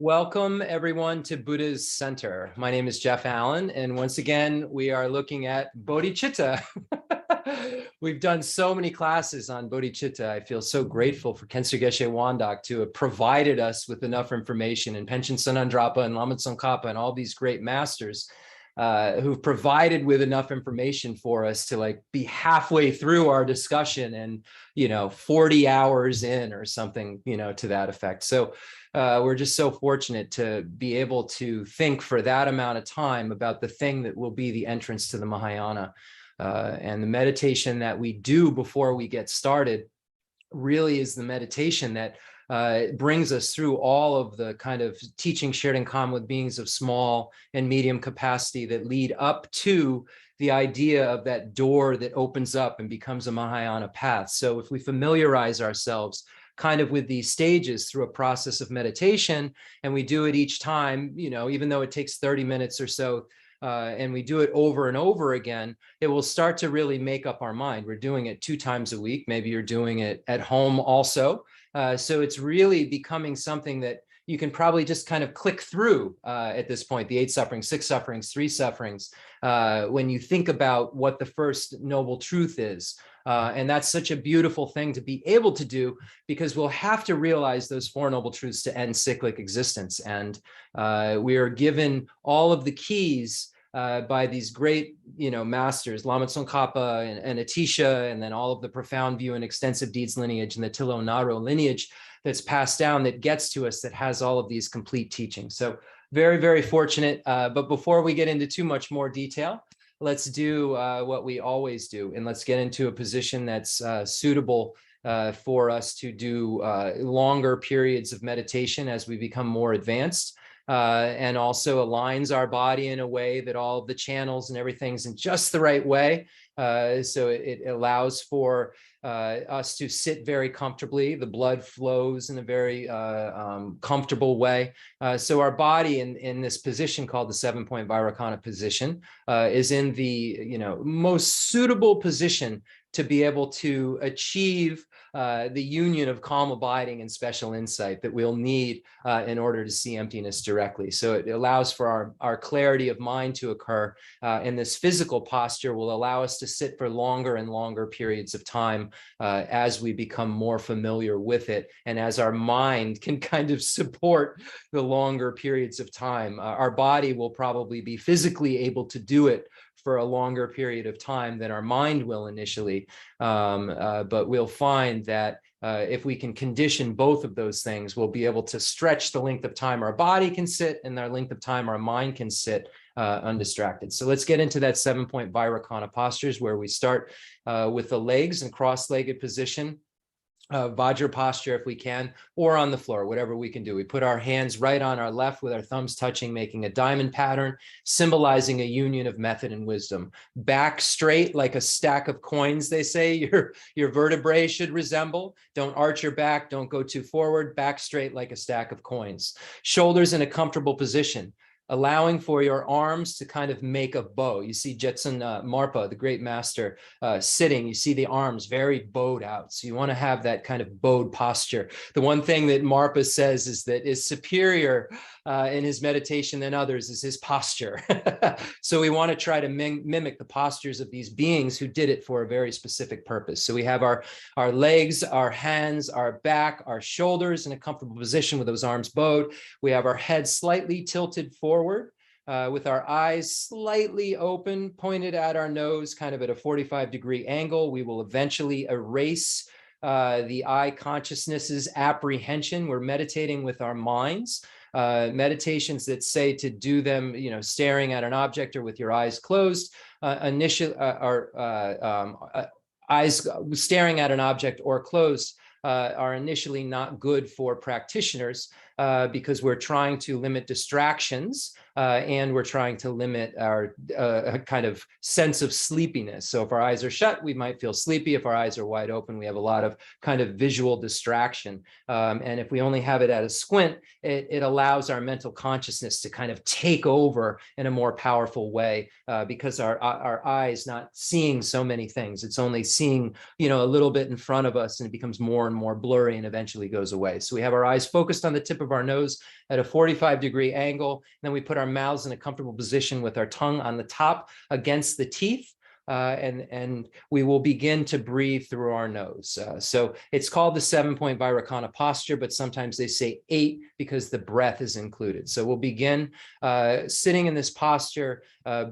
Welcome everyone to Buddha's Center. My name is Jeff Allen, and once again, we are looking at Bodhicitta. We've done so many classes on Bodhicitta. I feel so grateful for Khyentse Geshe Wandak to have provided us with enough information, and Panchen Sonandrapa and Lama Tsongkhapa and all these great masters who've provided with enough information for us to be halfway through our discussion and 40 hours in or something to that effect. So we're just so fortunate to be able to think for that amount of time about the thing that will be the entrance to the Mahayana. And the meditation that we do before we get started really is the meditation that brings us through all of the kind of teaching shared in common with beings of small and medium capacity that lead up to the idea of that door that opens up and becomes a Mahayana path. So if we familiarize ourselves kind of with these stages through a process of meditation, and we do it each time, even though it takes 30 minutes or so, and we do it over and over again, it will start to really make up our mind. We're doing it 2 times a week. Maybe you're doing it at home also. So it's really becoming something that you can probably just kind of click through at this point, the 8 sufferings, 6 sufferings, 3 sufferings, when you think about what the first noble truth is. And that's such a beautiful thing to be able to do, because we'll have to realize those 4 noble truths to end cyclic existence. And we are given all of the keys by these great, masters, Lama Tsongkhapa and Atisha, and then all of the profound view and extensive deeds lineage and the Tilo Naro lineage that's passed down, that gets to us, that has all of these complete teachings. So very, very fortunate. But before we get into too much more detail, let's do what we always do, and let's get into a position that's suitable for us to do longer periods of meditation as we become more advanced. And also aligns our body in a way that all of the channels and everything's in just the right way. So it allows for us to sit very comfortably. The blood flows in a very comfortable way. So our body in this position called the 7-point Vairocana position is in the most suitable position to be able to achieve the union of calm abiding and special insight that we'll need in order to see emptiness directly. So it allows for our clarity of mind to occur, and this physical posture will allow us to sit for longer and longer periods of time as we become more familiar with it, and as our mind can kind of support the longer periods of time. Our body will probably be physically able to do it for a longer period of time than our mind will initially. But we'll find that if we can condition both of those things, we'll be able to stretch the length of time our body can sit and the length of time our mind can sit undistracted. So let's get into that 7-point Vairocana postures, where we start with the legs in cross-legged position. Vajra posture if we can, or on the floor, whatever we can do. We put our hands right on our left with our thumbs touching, making a diamond pattern, symbolizing a union of method and wisdom. Back straight like a stack of coins, they say your vertebrae should resemble. Don't arch your back, don't go too forward, back straight like a stack of coins. Shoulders in a comfortable position, allowing for your arms to kind of make a bow. You see Jetsun Marpa, the great master, sitting. You see the arms very bowed out. So you want to have that kind of bowed posture. The one thing that Marpa says is that is superior in his meditation than others is his posture. So we want to try to mimic the postures of these beings who did it for a very specific purpose. So we have our legs, our hands, our back, our shoulders in a comfortable position with those arms bowed. We have our head slightly tilted forward, with our eyes slightly open, pointed at our nose, kind of at a 45-degree angle. We will eventually erase the eye consciousness's apprehension. We're meditating with our minds. Meditations that say to do them, staring at an object or with your eyes closed, eyes staring at an object or closed are initially not good for practitioners because we're trying to limit distractions and we're trying to limit our kind of sense of sleepiness. So if our eyes are shut, we might feel sleepy. If our eyes are wide open, we have a lot of kind of visual distraction. And if we only have it at a squint, it allows our mental consciousness to kind of take over in a more powerful way because our eyes not seeing so many things. It's only seeing, a little bit in front of us, and it becomes more and more blurry and eventually goes away. So we have our eyes focused on the tip of of our nose at a 45-degree angle. Then we put our mouths in a comfortable position with our tongue on the top against the teeth. And we will begin to breathe through our nose. So it's called the 7-point Vairocana posture, but sometimes they say 8 because the breath is included. So we'll begin sitting in this posture,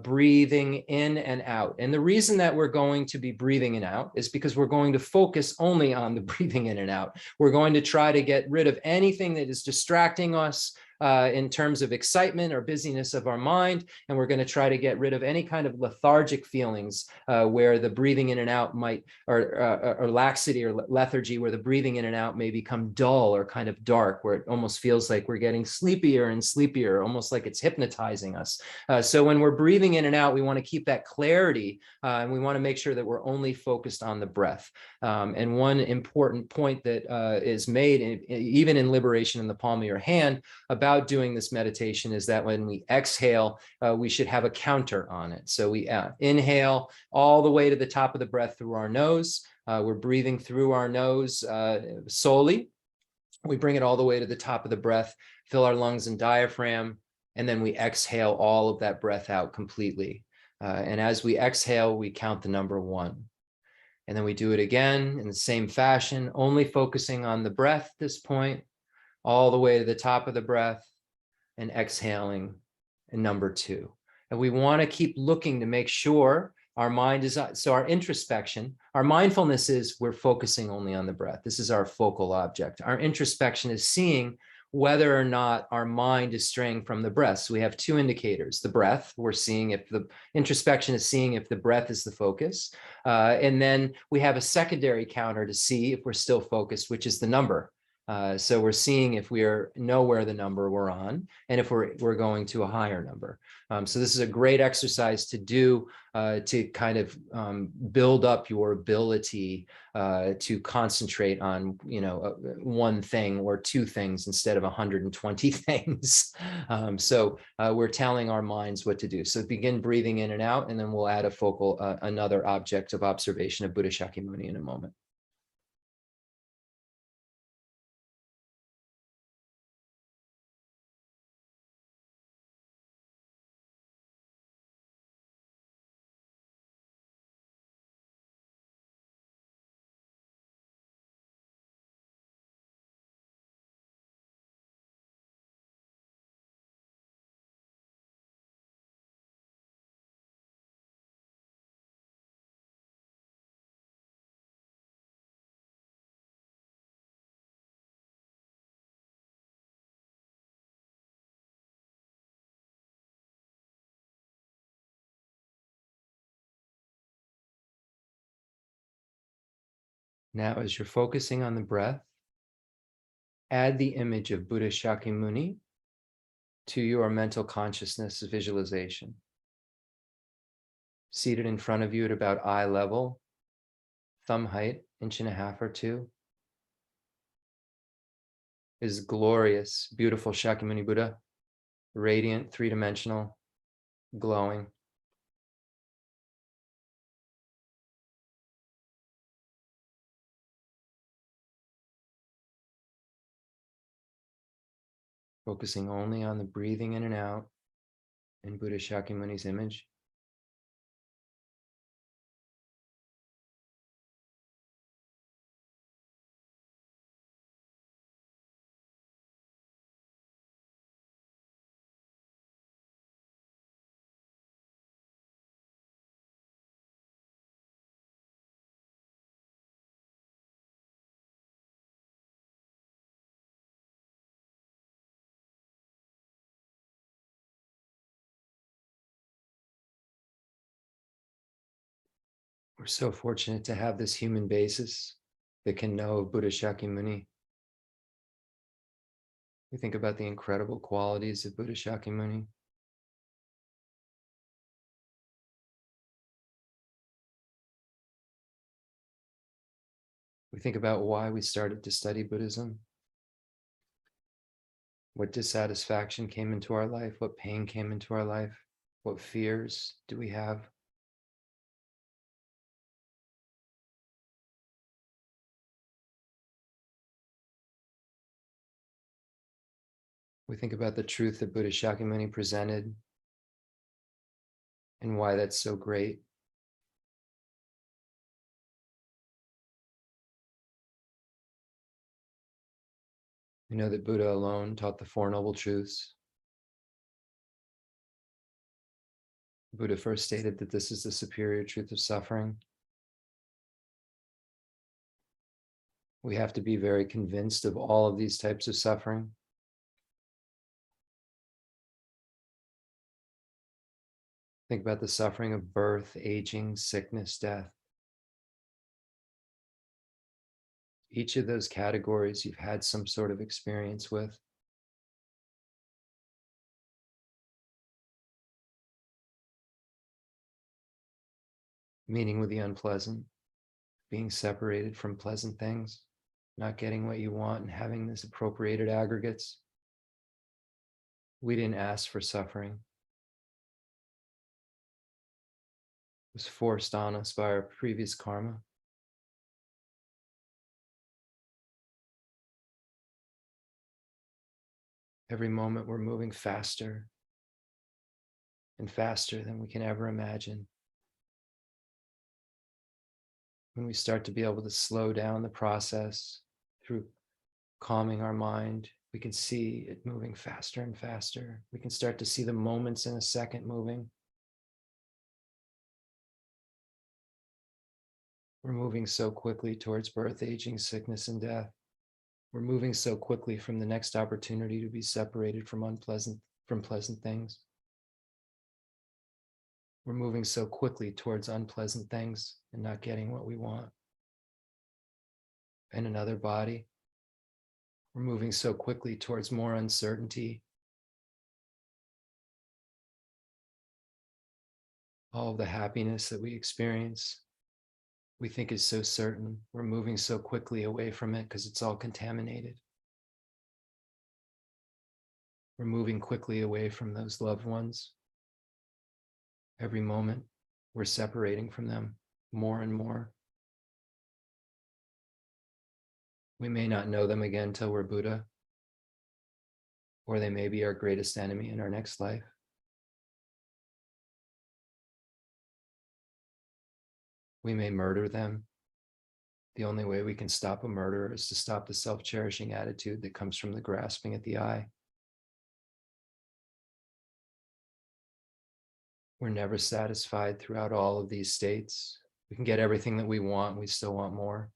breathing in and out. And the reason that we're going to be breathing in and out is because we're going to focus only on the breathing in and out. We're going to try to get rid of anything that is distracting us in terms of excitement or busyness of our mind. And we're going to try to get rid of any kind of lethargic feelings where the breathing in and out might, or laxity or lethargy, where the breathing in and out may become dull or kind of dark, where it almost feels like we're getting sleepier and sleepier, almost like it's hypnotizing us. So when we're breathing in and out, we want to keep that clarity and we want to make sure that we're only focused on the breath. And one important point that is made even in Liberation in the Palm of Your Hand about doing this meditation is that when we exhale, we should have a counter on it. So we inhale all the way to the top of the breath through our nose. We're breathing through our nose solely. We bring it all the way to the top of the breath, fill our lungs and diaphragm, and then we exhale all of that breath out completely. And as we exhale, we count the number 1. And then we do it again in the same fashion, only focusing on the breath at this point, all the way to the top of the breath and exhaling in number 2. And we want to keep looking to make sure our mind is, so our introspection, our mindfulness is we're focusing only on the breath. This is our focal object. Our introspection is seeing whether or not our mind is straying from the breath. So we have 2 indicators. The breath, we're seeing if the introspection is seeing if the breath is the focus. And then we have a secondary counter to see if we're still focused, which is the number. So we're seeing if we know where the number we're on and if we're going to a higher number. So this is a great exercise to do to kind of build up your ability to concentrate on, one thing or 2 things instead of 120 things. So we're telling our minds what to do. So begin breathing in and out, and then we'll add another object of observation of Buddha Shakyamuni in a moment. Now, as you're focusing on the breath, add the image of Buddha Shakyamuni to your mental consciousness visualization. Seated in front of you at about eye level, thumb height, 1.5 or 2, is glorious, beautiful Shakyamuni Buddha, radiant, 3-dimensional, glowing. Focusing only on the breathing in and out in Buddha Shakyamuni's image. We're so fortunate to have this human basis that can know of Buddha Shakyamuni. We think about the incredible qualities of Buddha Shakyamuni. We think about why we started to study Buddhism, what dissatisfaction came into our life, what pain came into our life, what fears do we have? We think about the truth that Buddha Shakyamuni presented and why that's so great. We know that Buddha alone taught the Four Noble Truths. Buddha first stated that this is the superior truth of suffering. We have to be very convinced of all of these types of suffering. Think about the suffering of birth, aging, sickness, death. Each of those categories you've had some sort of experience with. Meeting with the unpleasant, being separated from pleasant things, not getting what you want and having this appropriated aggregates. We didn't ask for suffering. It was forced on us by our previous karma. Every moment we're moving faster and faster than we can ever imagine. When we start to be able to slow down the process through calming our mind, we can see it moving faster and faster. We can start to see the moments in a second moving. We're moving so quickly towards birth, aging, sickness, and death. We're moving so quickly from the next opportunity to be separated from pleasant things. We're moving so quickly towards unpleasant things and not getting what we want. In another body, we're moving so quickly towards more uncertainty. All of the happiness that we experience, we think is so certain. We're moving so quickly away from it because it's all contaminated. We're moving quickly away from those loved ones. Every moment, we're separating from them more and more. We may not know them again till we're Buddha, or they may be our greatest enemy in our next life. We may murder them. The only way we can stop a murderer is to stop the self-cherishing attitude that comes from the grasping at the eye. We're never satisfied throughout all of these states. We can get everything that we want, we still want more.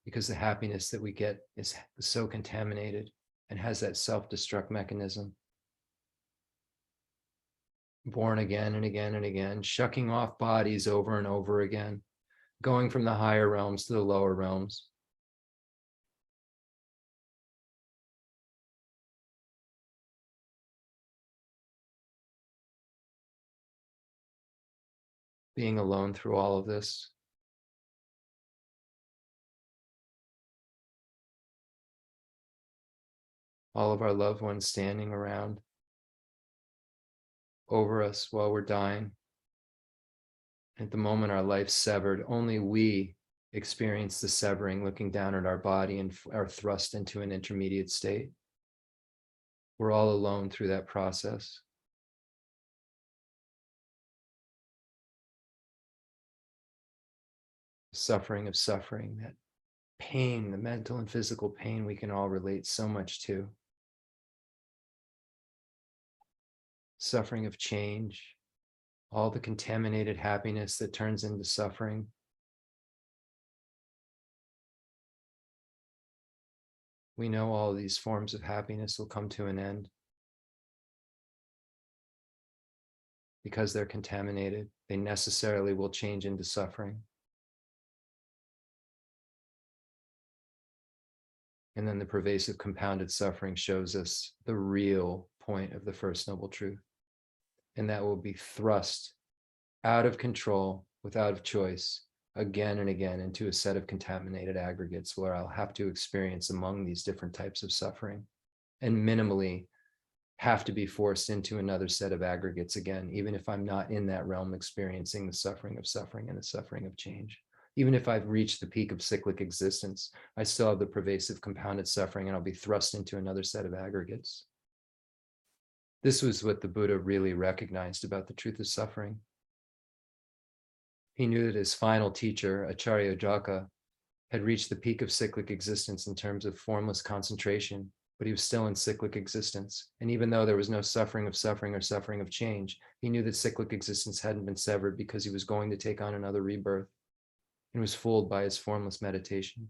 Because the happiness that we get is so contaminated and has that self-destruct mechanism. Born again and again and again, shucking off bodies over and over again, going from the higher realms to the lower realms. Being alone through all of this. All of our loved ones standing around over us while we're dying. At the moment our life's severed, only we experience the severing, looking down at our body and are thrust into an intermediate state. We're all alone through that process. Suffering of suffering, that pain, the mental and physical pain we can all relate so much to. Suffering of change, all the contaminated happiness that turns into suffering. We know all of these forms of happiness will come to an end because they're contaminated. They necessarily will change into suffering. And then the pervasive compounded suffering shows us the real point of the First Noble Truth. And that will be thrust out of control, without choice, again and again into a set of contaminated aggregates where I'll have to experience among these different types of suffering and minimally have to be forced into another set of aggregates again, even if I'm not in that realm experiencing the suffering of suffering and the suffering of change. Even if I've reached the peak of cyclic existence, I still have the pervasive compounded suffering, and I'll be thrust into another set of aggregates. This was what the Buddha really recognized about the truth of suffering. He knew that his final teacher, Acharya Jaka, had reached the peak of cyclic existence in terms of formless concentration, but he was still in cyclic existence. And even though there was no suffering of suffering or suffering of change, he knew that cyclic existence hadn't been severed because he was going to take on another rebirth, and was fooled by his formless meditation.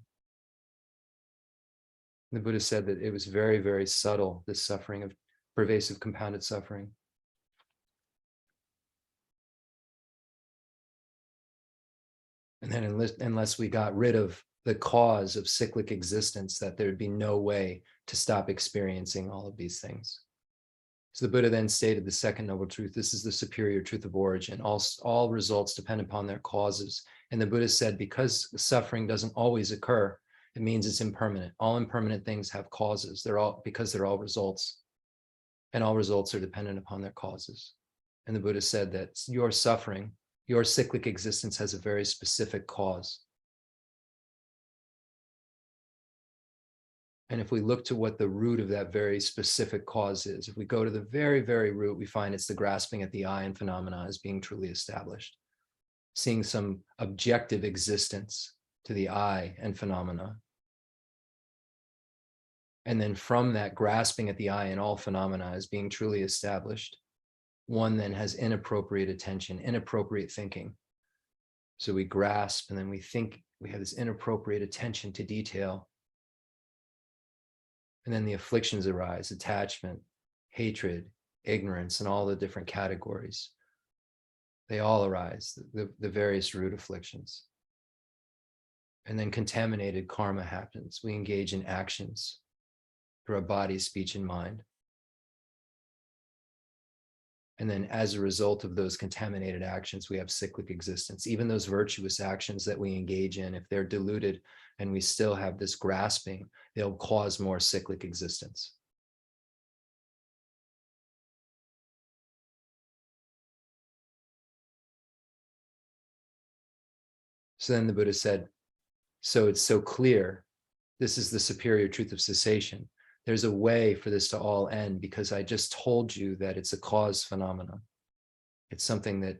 The Buddha said that it was very, very subtle, this suffering of pervasive compounded suffering. And then unless we got rid of the cause of cyclic existence, that there would be no way to stop experiencing all of these things. So the Buddha then stated the second noble truth. This is the superior truth of origin. All results depend upon their causes. And the Buddha said, because suffering doesn't always occur, it means it's impermanent. All impermanent things have causes. Because they're all results. And all results are dependent upon their causes. And the Buddha said that your suffering, your cyclic existence, has a very specific cause. And if we look to what the root of that very specific cause is, if we go to the very, very root, we find it's the grasping at the I and phenomena as being truly established. Seeing some objective existence to the I and phenomena. And then from that grasping at the I and all phenomena as being truly established, one then has inappropriate attention, inappropriate thinking. So we grasp and then we think, we have this inappropriate attention to detail. And then the afflictions arise, attachment, hatred, ignorance, and all the different categories. They all arise, the various root afflictions. And then contaminated karma happens. We engage in actions through our body, speech, and mind. And then as a result of those contaminated actions, we have cyclic existence. Even those virtuous actions that we engage in, if they're diluted and we still have this grasping, they'll cause more cyclic existence. So then the Buddha said, so it's so clear, this is the superior truth of cessation. There's a way for this to all end because I just told you that it's a cause phenomenon. It's something that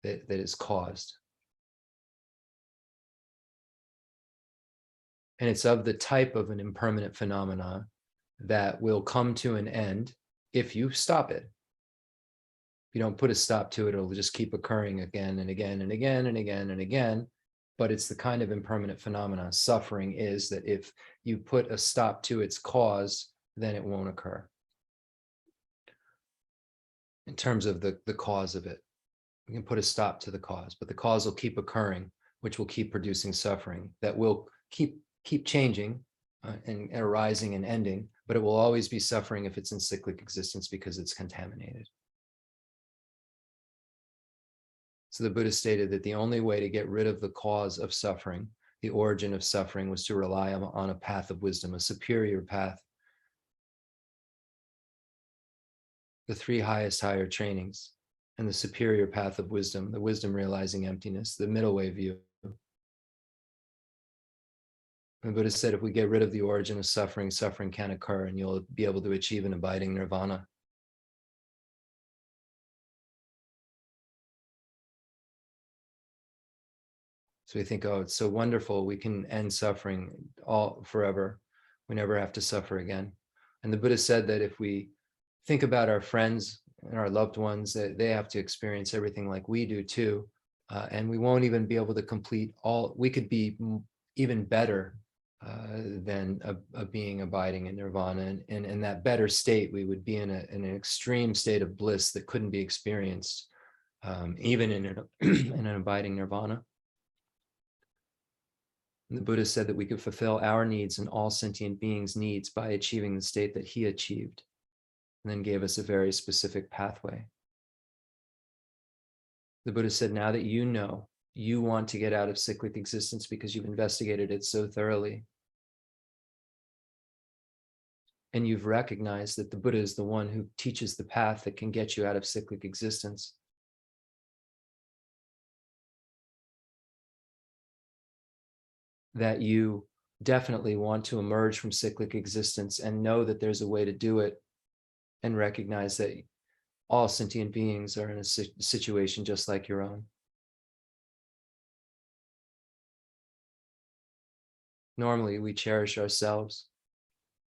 is caused. And it's of the type of an impermanent phenomena that will come to an end if you stop it. If you don't put a stop to it, it'll just keep occurring again and again and again and again and again. But it's the kind of impermanent phenomena. Suffering is that if you put a stop to its cause, then it won't occur. In terms of the cause of it, we can put a stop to the cause, but the cause will keep occurring, which will keep producing suffering that will keep changing and arising and ending, but it will always be suffering if it's in cyclic existence because it's contaminated. So the Buddha stated that the only way to get rid of the cause of suffering, the origin of suffering, was to rely on a path of wisdom, a superior path. The three highest higher trainings and the superior path of wisdom, the wisdom realizing emptiness, the middle way view. The Buddha said, if we get rid of the origin of suffering, suffering can't occur and you'll be able to achieve an abiding nirvana. So we think, oh, it's so wonderful. We can end suffering all forever. We never have to suffer again. And the Buddha said that if we think about our friends and our loved ones, that they have to experience everything like we do too. And we won't even be able to complete all, we could be even better than a being abiding in nirvana. And in that better state, we would be in an extreme state of bliss that couldn't be experienced even in an abiding nirvana. And the Buddha said that we could fulfill our needs and all sentient beings' needs by achieving the state that he achieved, and then gave us a very specific pathway. The Buddha said, now that you know you want to get out of cyclic existence because you've investigated it so thoroughly, and you've recognized that the Buddha is the one who teaches the path that can get you out of cyclic existence, that you definitely want to emerge from cyclic existence and know that there's a way to do it, and recognize that all sentient beings are in a situation just like your own. Normally, we cherish ourselves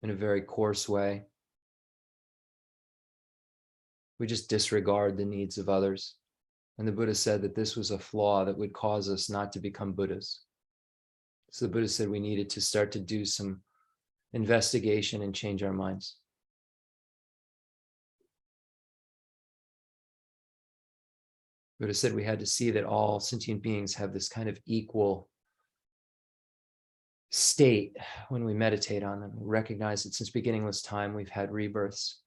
in a very coarse way. We just disregard the needs of others. And the Buddha said that this was a flaw that would cause us not to become Buddhas. So the Buddha said we needed to start to do some investigation and change our minds. Buddha said we had to see that all sentient beings have this kind of equal state when we meditate on them. We recognize that since beginningless time, we've had rebirths,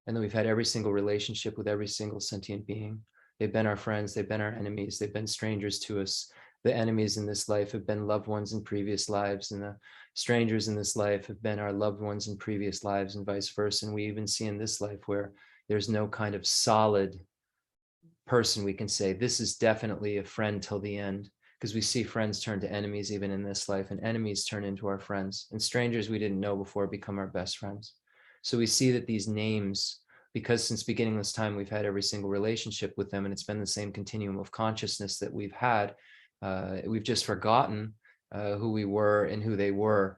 and that we've had every single relationship with every single sentient being. They've been our friends, they've been our enemies, they've been strangers to us. The enemies in this life have been loved ones in previous lives, and the strangers in this life have been our loved ones in previous lives, and vice versa. And we even see in this life where there's no kind of solid person we can say, this is definitely a friend till the end, because we see friends turn to enemies even in this life, and enemies turn into our friends, and strangers we didn't know before become our best friends. So we see that these names, because since beginningless time, we've had every single relationship with them, and it's been the same continuum of consciousness that we've had. We've just forgotten who we were and who they were.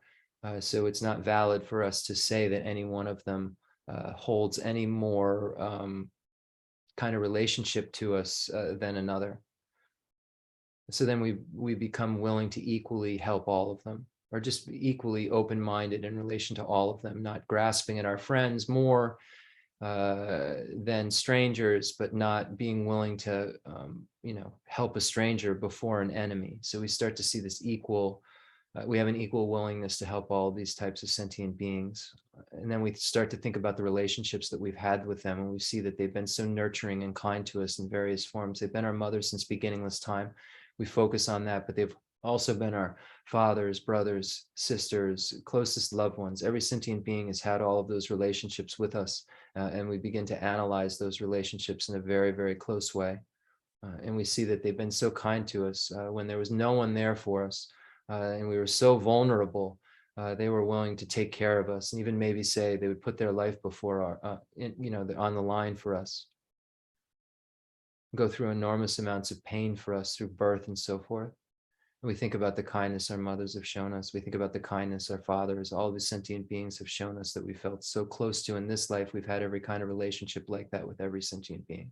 So it's not valid for us to say that any one of them holds any more kind of relationship to us than another. So then we become willing to equally help all of them, or just equally open-minded in relation to all of them, not grasping at our friends more than strangers, but not being willing to help a stranger before an enemy. So we start to see this equal, we have an equal willingness to help all these types of sentient beings. And then we start to think about the relationships that we've had with them, and we see that they've been so nurturing and kind to us in various forms. They've been our mothers since beginningless time. We focus on that, but they've also been our fathers, brothers, sisters, closest loved ones. Every sentient being has had all of those relationships with us, and we begin to analyze those relationships in a very, very close way. And we see that they've been so kind to us when there was no one there for us, and we were so vulnerable. They were willing to take care of us, and even maybe say they would put their life before our, on the line for us, go through enormous amounts of pain for us through birth and so forth. And we think about the kindness our mothers have shown us. We think about the kindness our fathers, all the sentient beings have shown us that we felt so close to in this life. We've had every kind of relationship like that with every sentient being.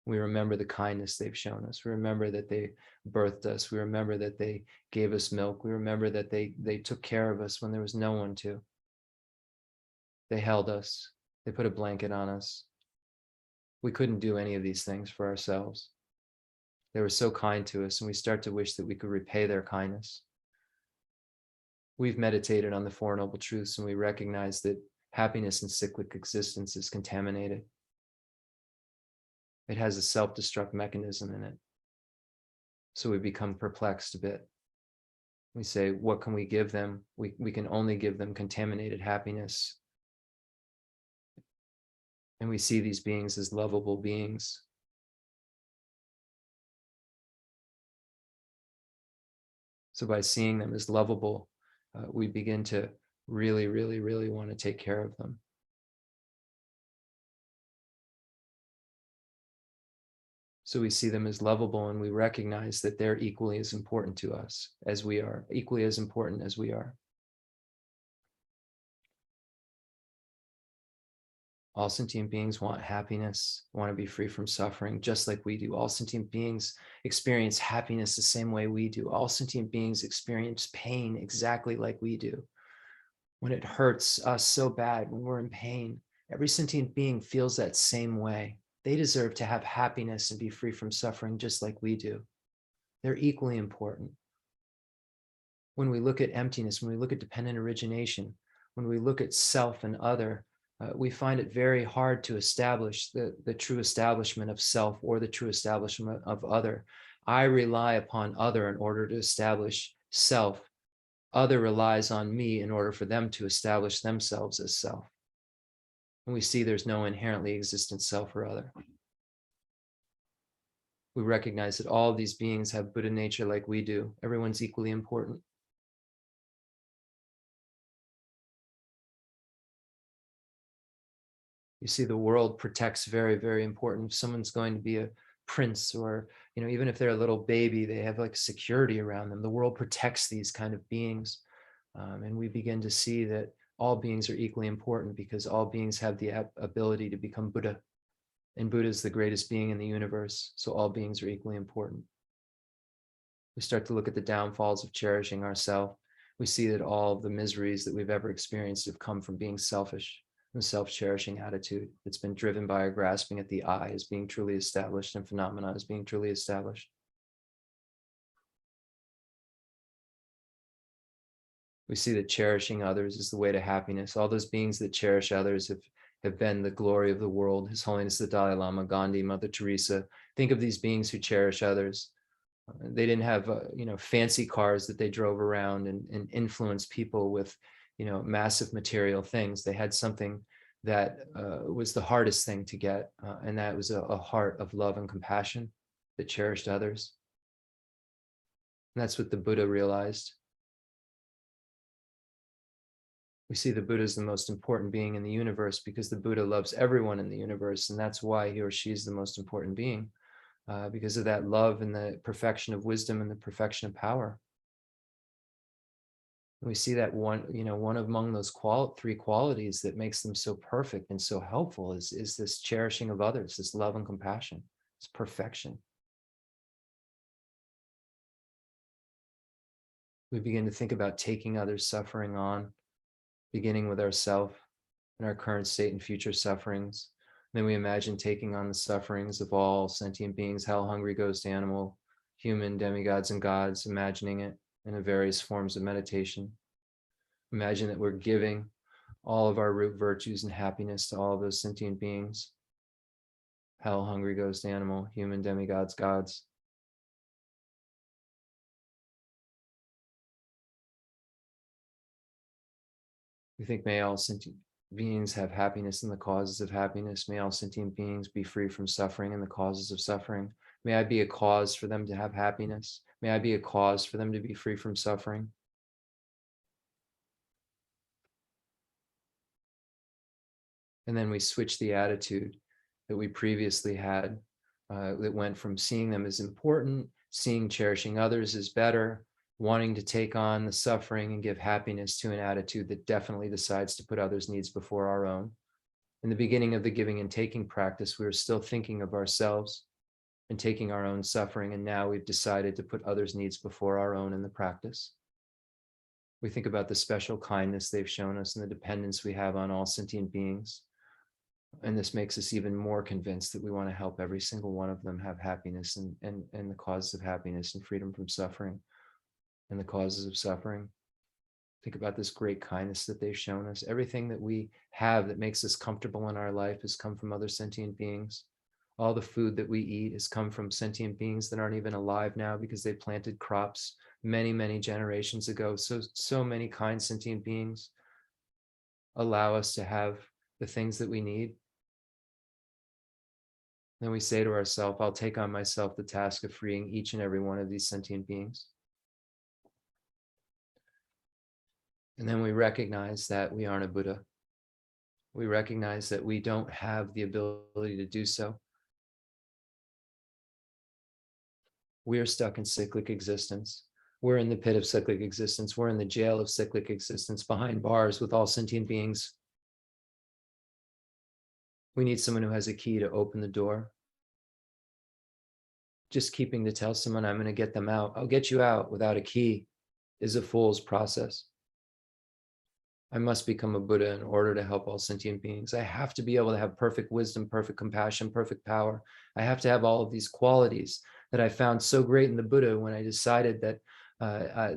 We remember the kindness they've shown us. We remember that they birthed us. We remember that they gave us milk. We remember that they took care of us when there was no one to. They held us. They put a blanket on us. We couldn't do any of these things for ourselves. They were so kind to us, and we start to wish that we could repay their kindness. We've meditated on the Four Noble Truths, and we recognize that happiness in cyclic existence is contaminated. It has a self-destruct mechanism in it. So we become perplexed a bit. We say, what can we give them? We can only give them contaminated happiness. And we see these beings as lovable beings. So by seeing them as lovable, we begin to really, really, really want to take care of them. So we see them as lovable, and we recognize that they're equally as important to us as we are, equally as important as we are. All sentient beings want happiness, want to be free from suffering, just like we do. All sentient beings experience happiness the same way we do. All sentient beings experience pain exactly like we do. When it hurts us so bad, when we're in pain, every sentient being feels that same way. They deserve to have happiness and be free from suffering just like we do. They're equally important. When we look at emptiness, when we look at dependent origination, when we look at self and other, we find it very hard to establish the true establishment of self or the true establishment of other. I rely upon other in order to establish self. Other relies on me in order for them to establish themselves as self. And we see there's no inherently existent self or other. We recognize that all of these beings have Buddha nature like we do. Everyone's equally important. You see, the world protects very, very important. If someone's going to be a prince, or even if they're a little baby, they have like security around them. The world protects these kind of beings. And we begin to see that all beings are equally important because all beings have the ability to become Buddha. And Buddha is the greatest being in the universe. So all beings are equally important. We start to look at the downfalls of cherishing ourselves. We see that all of the miseries that we've ever experienced have come from being selfish. The self-cherishing attitude that's been driven by our grasping at the I as being truly established and phenomena as being truly established. We see that cherishing others is the way to happiness. All those beings that cherish others have been the glory of the world. His Holiness the Dalai Lama, Gandhi, Mother Teresa. Think of these beings who cherish others. They didn't have fancy cars that they drove around and influenced people with massive material things. They had something that was the hardest thing to get, and that was a heart of love and compassion that cherished others. And that's what the Buddha realized. We see the Buddha is the most important being in the universe because the Buddha loves everyone in the universe, and that's why he or she is the most important being, because of that love and the perfection of wisdom and the perfection of power. And we see that one among those three qualities that makes them so perfect and so helpful is this cherishing of others, this love and compassion, this perfection. We begin to think about taking others' suffering on, beginning with ourselves and our current state and future sufferings. Then we imagine taking on the sufferings of all sentient beings, hell, hungry, ghost, animal, human, demigods, and gods, imagining it in the various forms of meditation. Imagine that we're giving all of our root virtues and happiness to all of those sentient beings, hell, hungry, ghost, animal, human, demigods, gods. We think, may all sentient beings have happiness and the causes of happiness. May all sentient beings be free from suffering and the causes of suffering. May I be a cause for them to have happiness. May I be a cause for them to be free from suffering. And then we switch the attitude that we previously had, that went from seeing them as important, seeing cherishing others as better, wanting to take on the suffering and give happiness, to an attitude that definitely decides to put others' needs before our own. In the beginning of the giving and taking practice, we were still thinking of ourselves and taking our own suffering, and now we've decided to put others' needs before our own in the practice. We think about the special kindness they've shown us and the dependence we have on all sentient beings. And this makes us even more convinced that we want to help every single one of them have happiness and the causes of happiness and freedom from suffering and the causes of suffering. Think about this great kindness that they've shown us. Everything that we have that makes us comfortable in our life has come from other sentient beings. All the food that we eat has come from sentient beings that aren't even alive now because they planted crops many, many generations ago. So many kind sentient beings allow us to have the things that we need. Then we say to ourselves, I'll take on myself the task of freeing each and every one of these sentient beings. And then we recognize that we aren't a Buddha. We recognize that we don't have the ability to do so. We are stuck in cyclic existence. We're in the pit of cyclic existence. We're in the jail of cyclic existence, behind bars with all sentient beings. We need someone who has a key to open the door. Just keeping to tell someone, I'm going to get them out, I'll get you out, without a key is a fool's process. I must become a Buddha in order to help all sentient beings. I have to be able to have perfect wisdom, perfect compassion, perfect power. I have to have all of these qualities that I found so great in the Buddha when I decided that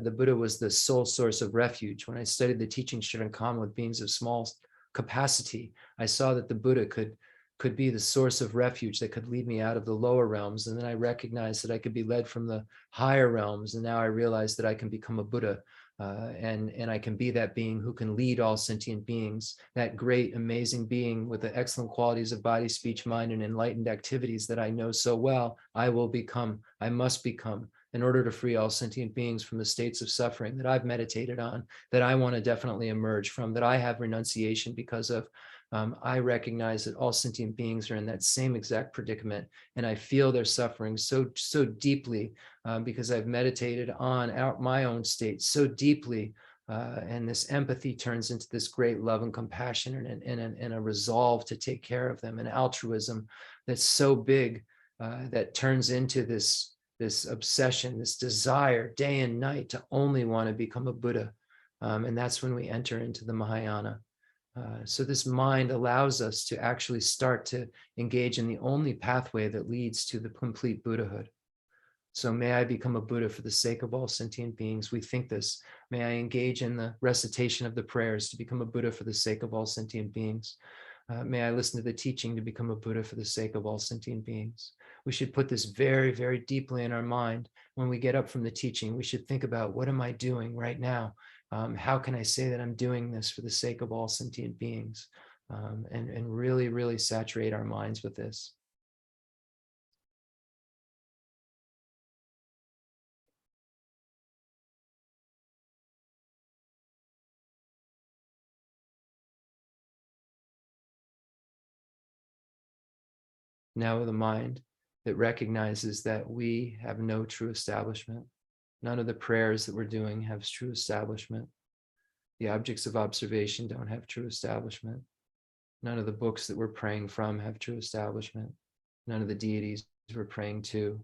the Buddha was the sole source of refuge. When I studied the teaching Shirankan with beings of small capacity, I saw that the Buddha could be the source of refuge that could lead me out of the lower realms. And then I recognized that I could be led from the higher realms. And now I realized that I can become a Buddha And I can be that being who can lead all sentient beings, that great, amazing being with the excellent qualities of body, speech, mind, and enlightened activities that I know so well. I will become, I must become, in order to free all sentient beings from the states of suffering that I've meditated on, that I want to definitely emerge from, that I have renunciation because of. I recognize that all sentient beings are in that same exact predicament, and I feel their suffering so deeply because I've meditated on my own state so deeply. And this empathy turns into this great love and compassion and a resolve to take care of them, an altruism that's so big that turns into this obsession, this desire day and night to only want to become a Buddha. And that's when we enter into the Mahayana. So this mind allows us to actually start to engage in the only pathway that leads to the complete Buddhahood. So may I become a Buddha for the sake of all sentient beings. We think this. May I engage in the recitation of the prayers to become a Buddha for the sake of all sentient beings. May I listen to the teaching to become a Buddha for the sake of all sentient beings. We should put this very, very deeply in our mind. When we get up from the teaching, we should think about, what am I doing right now? How can I say that I'm doing this for the sake of all sentient beings? And really, really saturate our minds with this. Now with a mind that recognizes that we have no true establishment. None of the prayers that we're doing have true establishment. The objects of observation don't have true establishment. None of the books that we're praying from have true establishment. None of the deities we're praying to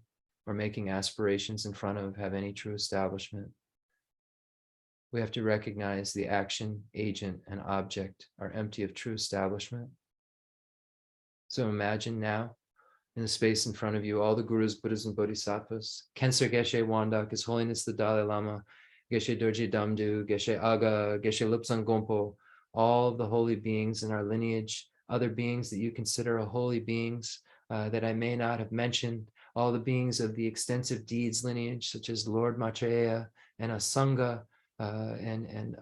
or making aspirations in front of have any true establishment. We have to recognize the action, agent, and object are empty of true establishment. So imagine now, in the space in front of you, all the gurus, Buddhas, and Bodhisattvas, Kensar Geshe Wandak, His Holiness the Dalai Lama, Geshe Dorje Damdu, Geshe Aga, Geshe Lupsan Gompo, all of the holy beings in our lineage, other beings that you consider holy beings that I may not have mentioned, all the beings of the extensive deeds lineage, such as Lord Maitreya and Asanga, and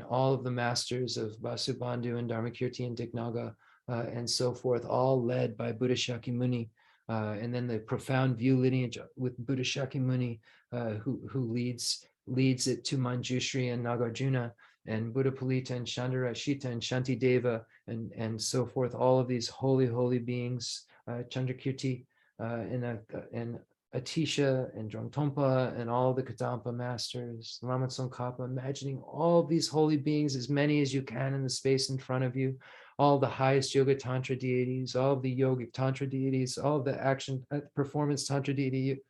all of the masters of Vasubandhu and Dharmakirti and Dignaga, and so forth, all led by Buddha Shakyamuni. And then the profound view lineage with Buddha Shakyamuni, who leads it to Manjushri and Nagarjuna, and Buddha Palita and Chandrashita and Shantideva, and so forth. All of these holy beings, Chandrakirti and Atisha and Drongtompa and all the Kadampa masters, Lama Tsongkhapa, imagining all these holy beings, as many as you can in the space in front of you, all the highest yoga tantra deities, all of the yogic tantra deities, all of the action performance tantra deity,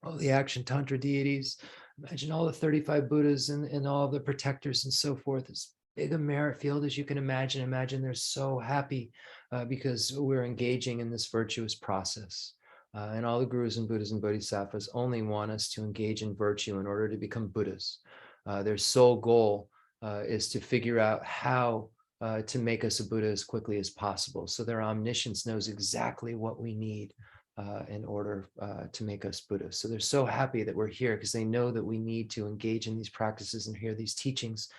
all the action tantra deities. Imagine all the 35 Buddhas and all the protectors and so forth. As big a merit field as you can imagine. Imagine they're so happy because we're engaging in this virtuous process. And all the gurus and Buddhas and Bodhisattvas only want us to engage in virtue in order to become Buddhas. Their sole goal is to figure out how to make us a Buddha as quickly as possible. So their omniscience knows exactly what we need in order to make us Buddhas. So they're so happy that we're here because they know that we need to engage in these practices and hear these teachings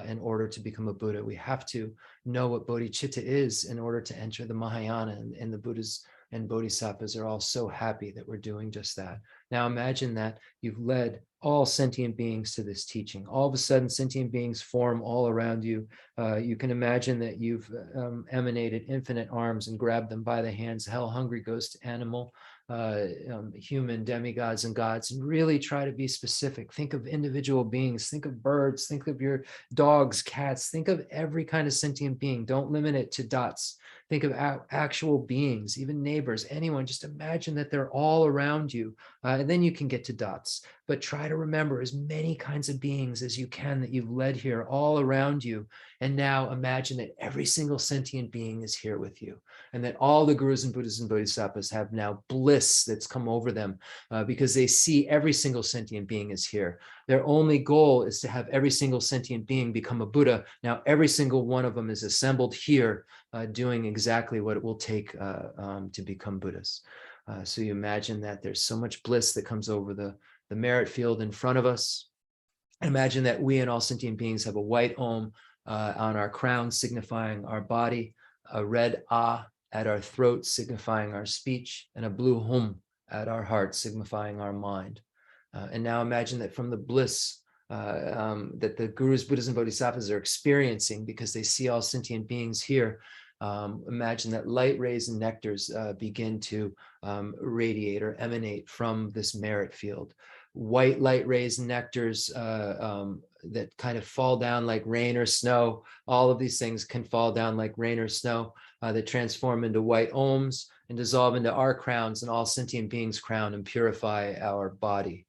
in order to become a Buddha. We have to know what Bodhicitta is in order to enter the Mahayana, and the Buddhas and Bodhisattvas are all so happy that we're doing just that. Now imagine that you've led all sentient beings to this teaching. All of a sudden, sentient beings form all around you. You can imagine that you've emanated infinite arms and grabbed them by the hands, hell-hungry ghost animal, human, demigods, and gods, and really try to be specific. Think of individual beings. Think of birds. Think of your dogs, cats. Think of every kind of sentient being. Don't limit it to dots. Think of actual beings, even neighbors, anyone. Just imagine that they're all around you, and then you can get to dots. But try to remember as many kinds of beings as you can that you've led here all around you. And now imagine that every single sentient being is here with you, and that all the gurus and Buddhas and Bodhisattvas have now bliss that's come over them because they see every single sentient being is here. Their only goal is to have every single sentient being become a Buddha. Now, every single one of them is assembled here doing exactly what it will take to become Buddhas. So you imagine that there's so much bliss that comes over the merit field in front of us. Imagine that we and all sentient beings have a white Om on our crown, signifying our body, a red Ah at our throat, signifying our speech, and a blue Hum at our heart, signifying our mind. And now imagine that from the bliss that the gurus, Buddhas, and Bodhisattvas are experiencing because they see all sentient beings here, imagine that light rays and nectars begin to radiate or emanate from this merit field. White light rays and nectars that kind of fall down like rain or snow. All of these things can fall down like rain or snow that transform into white Oms and dissolve into our crowns and all sentient beings' crown and purify our body.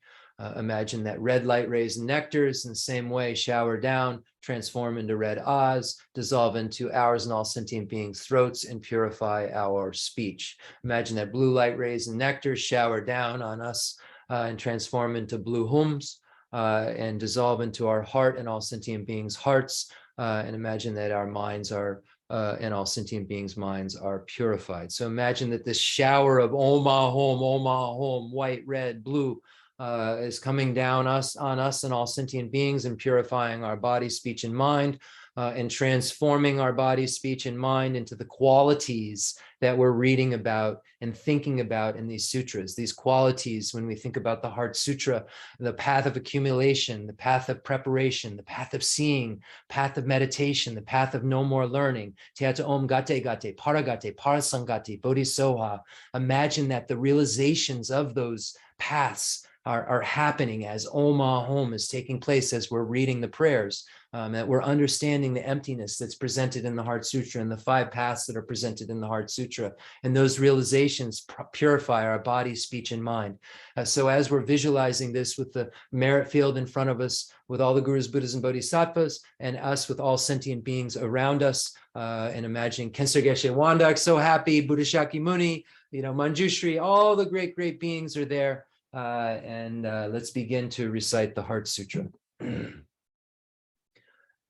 Imagine that red light rays and nectars in the same way shower down, transform into red Ahs, dissolve into ours and all sentient beings' throats, and purify our speech. Imagine that blue light rays and nectars shower down on us and transform into blue Hums and dissolve into our heart and all sentient beings' hearts. And imagine that our minds are and all sentient beings' minds are purified. So imagine that this shower of Om Hum, white, red, blue, is coming down on us and all sentient beings and purifying our body, speech, and mind, and transforming our body, speech, and mind into the qualities that we're reading about and thinking about in these sutras. These qualities, when we think about the Heart Sutra, the path of accumulation, the path of preparation, the path of seeing, path of meditation, the path of no more learning, Teata Om Gate Gate, Paragate, Parasangate, Bodhisoha. Imagine that the realizations of those paths are happening as Om Hum is taking place as we're reading the prayers, that we're understanding the emptiness that's presented in the Heart Sutra and the 5 paths that are presented in the Heart Sutra. And those realizations purify our body, speech, and mind. So as we're visualizing this with the merit field in front of us, with all the gurus, Buddhas, and Bodhisattvas, and us with all sentient beings around us, and imagining Kensar Geshe Wandak, so happy, Buddha Shakyamuni, Manjushri, all the great, great beings are there. And let's begin to recite the Heart Sutra.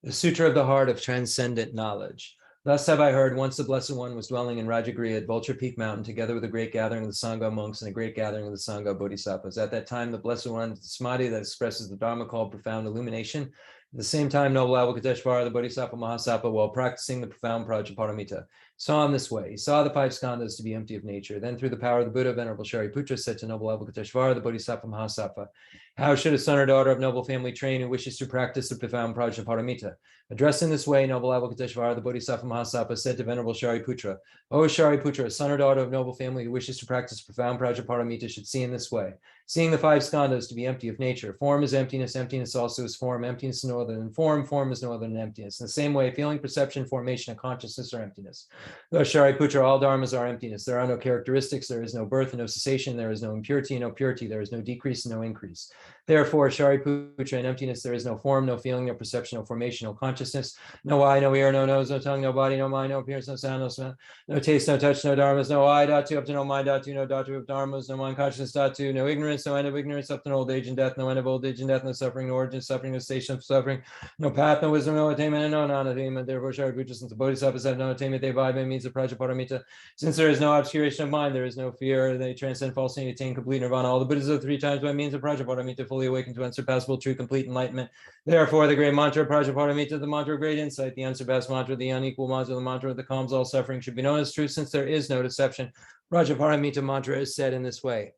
The Sutra of the Heart of Transcendent Knowledge. Thus have I heard, once the Blessed One was dwelling in Rajagriha at Vulture Peak Mountain, together with a great gathering of the Sangha monks and a great gathering of the Sangha Bodhisattvas. At that time, the Blessed One, the Samadhi that expresses the Dharma called profound illumination. At the same time, noble Avalokiteshvara, the Bodhisattva Mahasattva, while practicing the profound Prajaparamita, saw in this way. He saw the 5 skandhas to be empty of nature. Then through the power of the Buddha, Venerable Shariputra said to noble Avalokiteshvara, the Bodhisattva Mahasattva, how should a son or daughter of noble family train who wishes to practice the profound Prajaparamita? Addressed in this way, noble Avalokiteshvara, the Bodhisattva Mahasattva, said to Venerable Shariputra, O Shariputra, a son or daughter of noble family who wishes to practice profound Prajaparamita should see in this way. Seeing the 5 skandhas to be empty of nature, form is emptiness, emptiness also is form, emptiness is no other than form, form is no other than emptiness. In the same way, feeling, perception, formation, and consciousness are emptiness. Thus, Shariputra, all dharmas are emptiness. There are no characteristics, there is no birth and no cessation, there is no impurity and no purity, there is no decrease and no increase. Therefore, Shariputra, in emptiness, there is no form, no feeling, no perception, no formation, no consciousness, no eye, no ear, no nose, no tongue, no body, no mind, no appearance, no sound, no smell, no taste, no touch, no dharmas, no eye, dhatu, up to no mind, dhatu, no dhatu of dharmas, no mind consciousness, dhatu, no ignorance, no end of ignorance, up to no old age and death, no end of old age and death, no suffering, no origin, suffering, no station of suffering, no path, no wisdom, no attainment, and no non-attainment. Therefore, Shariputra, since the Bodhisattvas have no attainment, they abide by means of Prajaparamita. Since there is no obscuration of mind, there is no fear, they transcend falsity and attain complete nirvana. All the Buddhas of 3 times by means of Prajaparamita fully awakened to unsurpassable, true, complete enlightenment. Therefore, the great mantra of Prajaparamita, the mantra of great insight, the unsurpassed mantra, the unequal mantra, the mantra that calms all suffering, should be known as true, since there is no deception. Prajaparamita mantra is said in this way.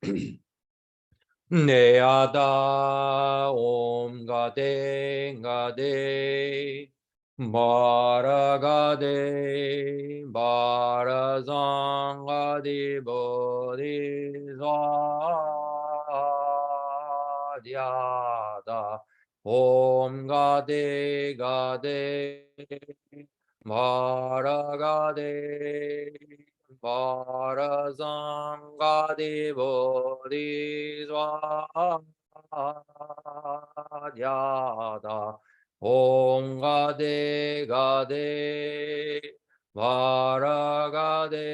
Neyada Om Gade Gade Baragade Barazangadi Bodhisattva Om Gade Gade Baragade Barazangadi Bodhisattva Om Gade Gade Varagade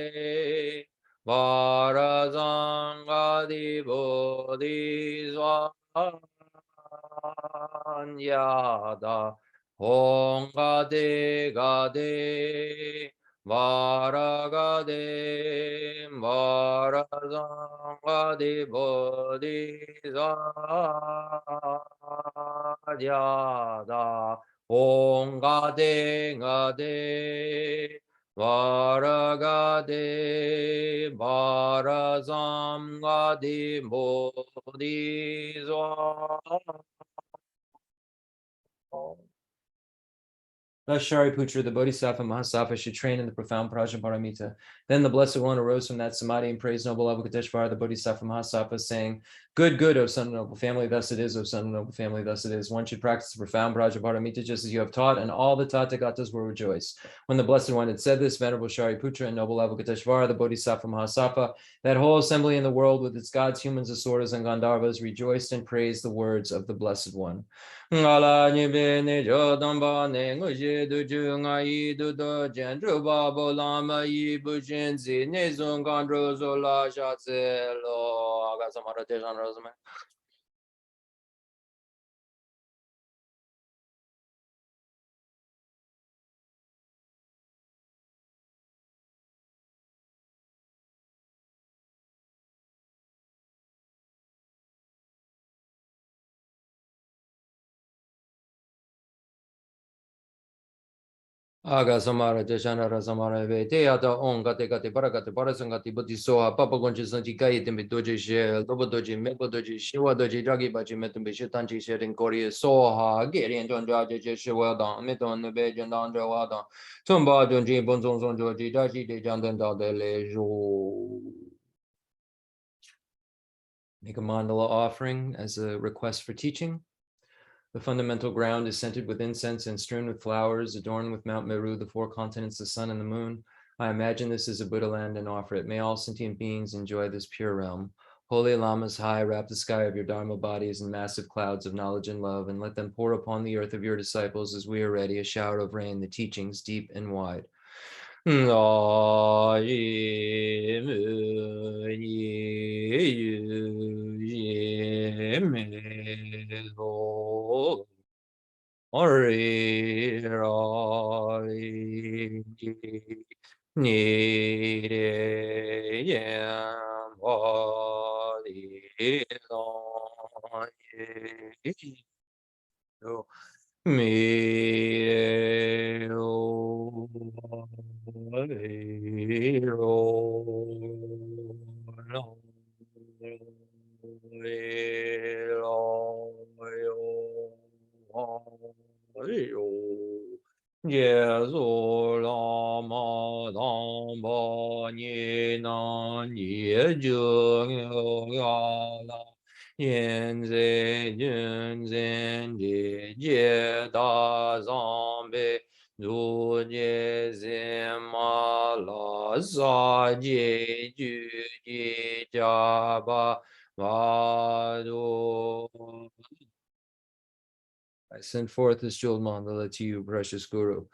Varazangadi Bodhisattva Om Gade Gade Varagade Varazangadi Bodhisattva Ongade Gade Varagade Varazangadi Bodhisattva. Thus Shariputra, the Bodhisattva Mahasattva, should train in the profound Prajnaparamita. Then the Blessed One arose from that samadhi and praised noble Avalokiteshvara, the Bodhisattva Mahasattva, saying, Good, good, O son of noble family, thus it is, O son of noble family, thus it is. One should practice the profound Prajnaparamita just as you have taught, and all the Tathagatas will rejoice. When the Blessed One had said this, Venerable Shariputra and noble Avalokiteshvara, the Bodhisattva Mahasattva, that whole assembly in the world with its gods, humans, asuras, and Gandharvas rejoiced and praised the words of the Blessed One. Ngala nibe ne jodamba ne nguje du ju ngai du do jen ju ba bo lama yi bu jin zi ne zong gan ro zo la sha ze lo aga samara te jan rozme. Aga samara deshanara samara ve te ata on gate gate parasangati buddhi soha papa gonchi sanji kai tembe doji she lobo doji mebo doji shiwa doji jagi bachi metumbe shitanchi sherin kori soha gerin jon jaji je shiwa dan meton nebe jandan jawa dan tumba jonji bonzon son joji dashi de jandan da de le jo. Make a mandala offering as a request for teaching. The fundamental ground is scented with incense and strewn with flowers, adorned with Mount Meru, the four continents, the sun, and the moon. I imagine this is a Buddha land and offer it. May all sentient beings enjoy this pure realm. Holy Lamas high, wrap the sky of your Dharma bodies in massive clouds of knowledge and love, and let them pour upon the earth of your disciples as we are ready, a shower of rain, the teachings deep and wide. Jesu lama dhamma nina nye jung yala yen ze jun zen je je da zambe du je ze ma la sa je ju je ja ba va do. I send forth this jeweled mandala to you, precious Guru.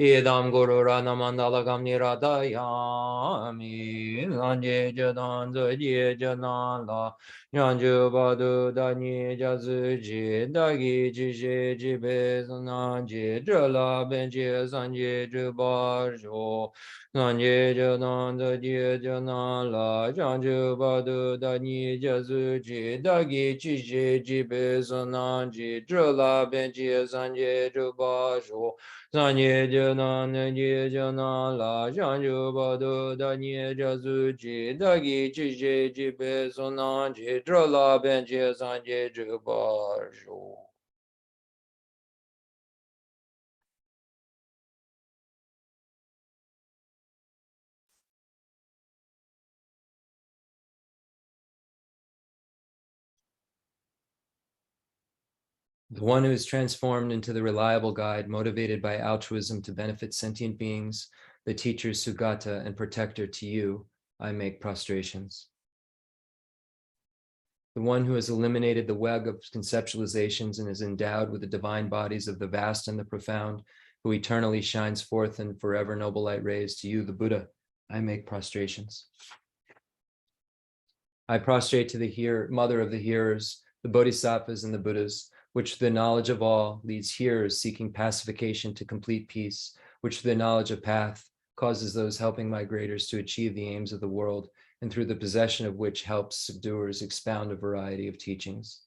Idam Guru Rana Mandala Gamni Radayami Anje Jadan Zaji Janala Yanju Badu Dani Jazuji Dagi Jiji Jibe Sananji Jala Benji Sanji Jubajo Sanje Jadan Zaji Janala Yanju Badu Dani Jazuji Dagi Jiji Jibe Sananji Jala Benji Sanji Jubajo Sanye jana nye jana la janju badu da nye jazu ji dagi chi je ji be sonan ji drola ben je sanje juba ju. The one who is transformed into the reliable guide, motivated by altruism to benefit sentient beings, the teacher Sugata and protector to you, I make prostrations. The one who has eliminated the web of conceptualizations and is endowed with the divine bodies of the vast and the profound, who eternally shines forth in forever noble light rays, to you, the Buddha, I make prostrations. I prostrate to the mother of the hearers, the Bodhisattvas and the Buddhas, which the knowledge of all leads hearers seeking pacification to complete peace, which the knowledge of path causes those helping migrators to achieve the aims of the world, and through the possession of which helps subduers expound a variety of teachings.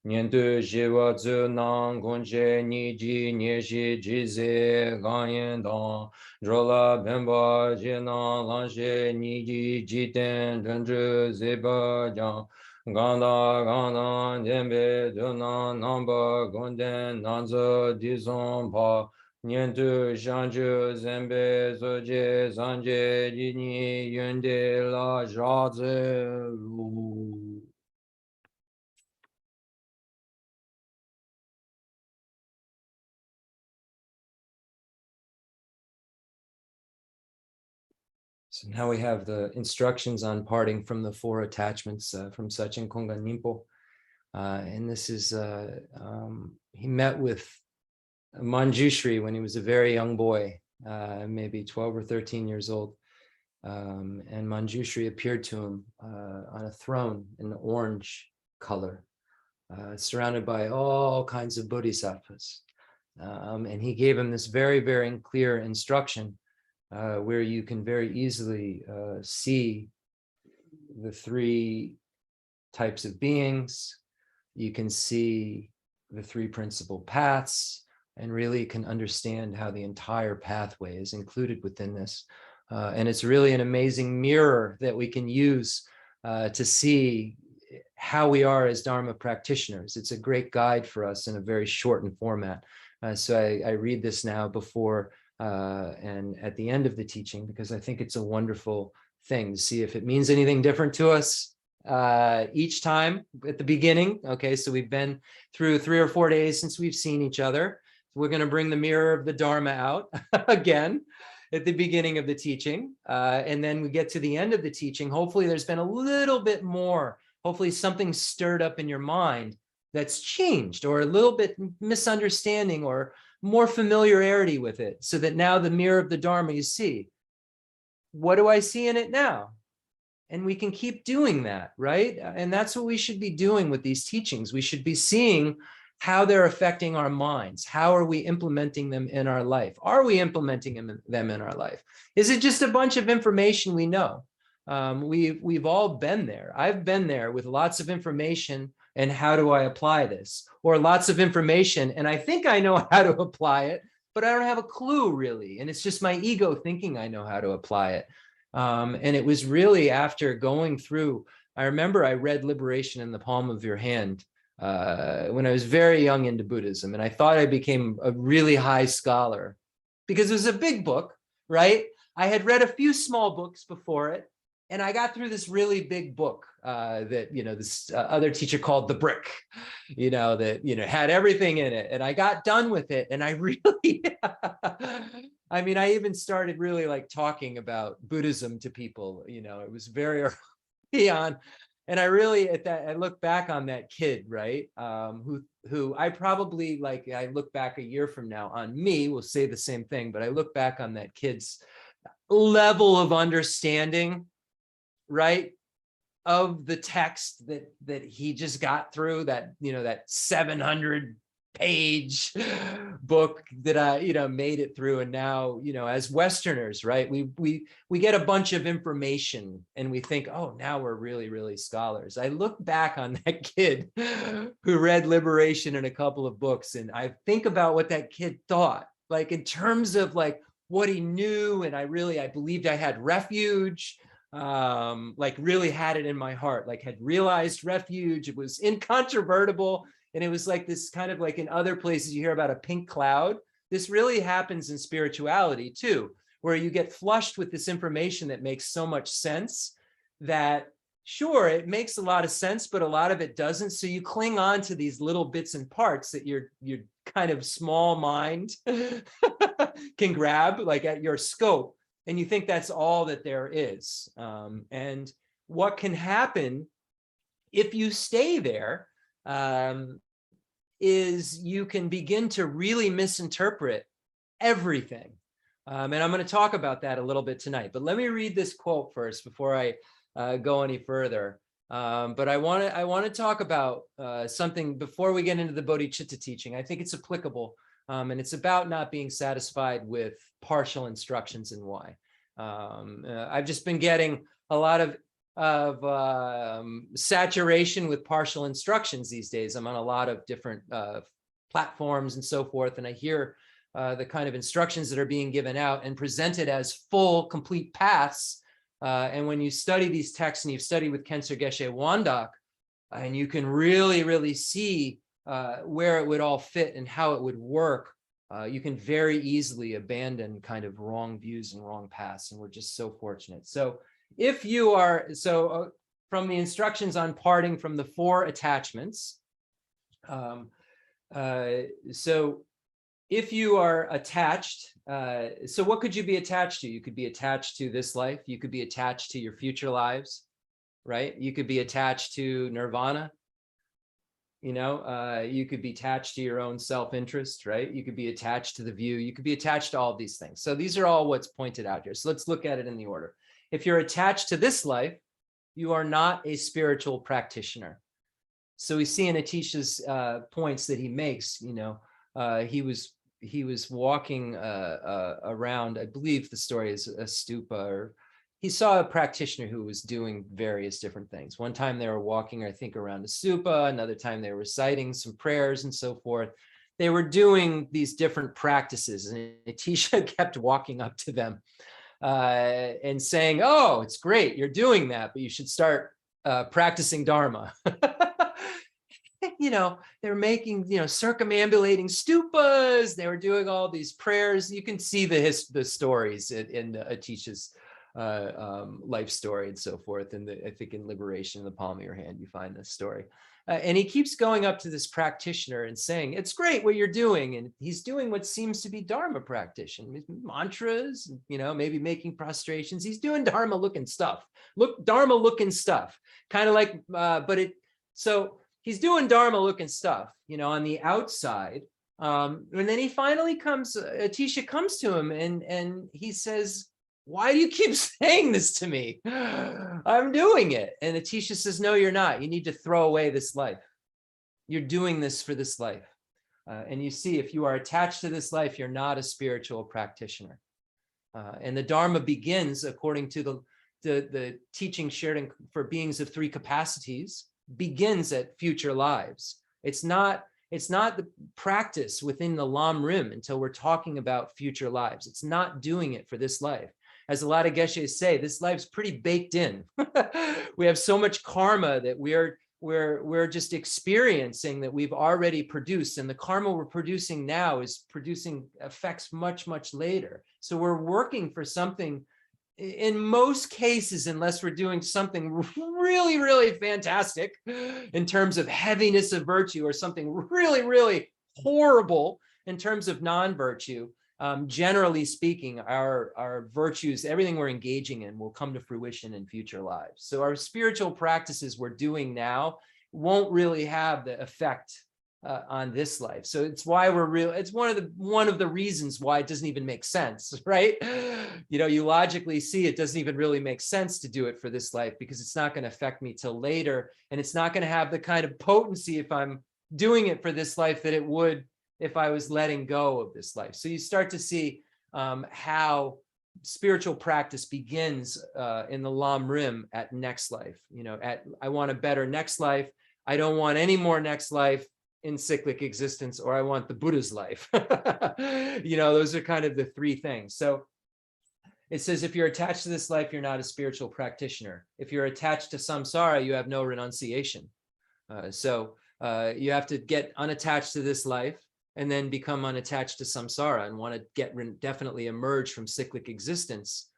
Nyendu jiwa zu nang gonje ni ji nye ji ji ze ganyen dong drola bemba jina lanje ni ji ji ten drenju zeba jang ganda ganda dembe duna namba gonden nanzo dizon pa Nyendu janju zembe zoje zanje jini yunde la jaze lu. So now we have the instructions on parting from the four attachments from Sachen Kongan Nimpo. And this is, he met with Manjushri when he was a very young boy, maybe 12 or 13 years old. And Manjushri appeared to him on a throne in orange color, surrounded by all kinds of bodhisattvas. And he gave him this very, very clear instruction where you can very easily see the three types of beings. You can see the three principal paths, and really can understand how the entire pathway is included within this. And it's really an amazing mirror that we can use to see how we are as Dharma practitioners. It's a great guide for us in a very shortened format. So I read this now before and at the end of the teaching, because I think it's a wonderful thing to see if it means anything different to us each time at the beginning. Okay, so we've been through 3 or 4 days since we've seen each other. We're going to bring the mirror of the Dharma out again at the beginning of the teaching. And then we get to the end of the teaching. Hopefully there's been a little bit more, hopefully something stirred up in your mind that's changed, or a little bit misunderstanding or more familiarity with it, so that now the mirror of the Dharma, you see, what do I see in it now? And we can keep doing that, right? And that's what we should be doing with these teachings. We should be seeing how they're affecting our minds. How are we implementing them in our life? Are we implementing them in our life? Is it just a bunch of information we know? We've all been there. I've been there with lots of information, and how do I apply this? Or lots of information, and I think I know how to apply it, but I don't have a clue really. And it's just my ego thinking I know how to apply it. And it was really after going through, I remember I read Liberation in the Palm of Your Hand when I was very young into Buddhism, and I thought I became a really high scholar because it was a big book, right? I had read a few small books before it, and I got through this really big book that, this other teacher called The Brick, that, had everything in it. And I got done with it. And I really, I mean, I even started really like talking about Buddhism to people, it was very early on. And I really, I look back on that kid, right? Who I probably, I look back a year from now on me, will say the same thing, but I look back on that kid's level of understanding, right, of the text that he just got through, that that 700-page book that I made it through. And now, as Westerners, right, we get a bunch of information and we think, oh, now we're really, really scholars. I look back on that kid who read Liberation in a couple of books, and I think about what that kid thought, like in terms of like what he knew. And I believed I had refuge, really had it in my heart, had realized refuge. It was incontrovertible. And it was like this kind of like in other places you hear about a pink cloud. This really happens in spirituality too, where you get flushed with this information that makes so much sense that, sure, it makes a lot of sense, but a lot of it doesn't. So you cling on to these little bits and parts that your kind of small mind can grab, like at your scope. And you think that's all that there is. And what can happen if you stay there is you can begin to really misinterpret everything. And I'm going to talk about that a little bit tonight. But let me read this quote first before I go any further. But I want to talk about something before we get into the Bodhicitta teaching. I think it's applicable. And it's about not being satisfied with partial instructions and why. I've just been getting a lot of saturation with partial instructions these days. I'm on a lot of different platforms and so forth, and I hear the kind of instructions that are being given out and presented as full, complete paths. And when you study these texts, and you've studied with Khenser Geshe Wandak, and you can really, really see where it would all fit and how it would work, you can very easily abandon kind of wrong views and wrong paths. And we're just so fortunate. So if you are, from the instructions on parting from the 4 attachments, so if you are attached, so what could you be attached to? You could be attached to this life. You could be attached to your future lives, right? You could be attached to nirvana. You know, you could be attached to your own self-interest, right? You could be attached to the view. You could be attached to all of these things. So these are all what's pointed out here. So let's look at it in the order. If you're attached to this life, you are not a spiritual practitioner. So we see in Atisha's points that he makes, you know, he was walking around, I believe the story is a stupa, or he saw a practitioner who was doing various different things. One time they were walking, I think, around a stupa. Another time they were reciting some prayers and so forth. They were doing these different practices, and Atisha kept walking up to them and saying, "Oh, it's great, you're doing that, but you should start practicing Dharma." You know, they're making, you know, circumambulating stupas. They were doing all these prayers. You can see the stories in Atisha's life story and so forth. And I think in Liberation in the Palm of Your Hand, you find this story. And he keeps going up to this practitioner and saying, "It's great what you're doing." And he's doing what seems to be Dharma practitioner, mantras, you know, maybe making prostrations. He's doing Dharma looking stuff, Dharma looking stuff, kind of like, so he's doing Dharma looking stuff, you know, on the outside. And then he finally Atisha comes to him and he says, "Why do you keep saying this to me? I'm doing it." And Atisha says, "No, you're not. You need to throw away this life. You're doing this for this life." And you see, if you are attached to this life, you're not a spiritual practitioner. And the Dharma begins, according to the teaching shared for beings of 3 capacities, begins at future lives. It's not the practice within the Lam Rim until we're talking about future lives. It's not doing it for this life. As a lot of geshes say, this life's pretty baked in. We have so much karma that we're just experiencing that we've already produced, and the karma we're producing now is producing effects much, much later. So we're working for something, in most cases, unless we're doing something really, really fantastic in terms of heaviness of virtue, or something really, really horrible in terms of non-virtue. Generally speaking, our virtues, everything we're engaging in, will come to fruition in future lives. So our spiritual practices we're doing now won't really have the effect on this life. So it's why it's one of the reasons why it doesn't even make sense, right? You know, you logically see it doesn't even really make sense to do it for this life, because it's not going to affect me till later, and it's not going to have the kind of potency if I'm doing it for this life that it would if I was letting go of this life. So you start to see how spiritual practice begins in the Lam Rim at next life. You know, I want a better next life. I don't want any more next life in cyclic existence, or I want the Buddha's life. You know, those are kind of the 3 things. So it says, if you're attached to this life, you're not a spiritual practitioner. If you're attached to samsara, you have no renunciation. So you have to get unattached to this life, and then become unattached to samsara, and want to definitely emerge from cyclic existence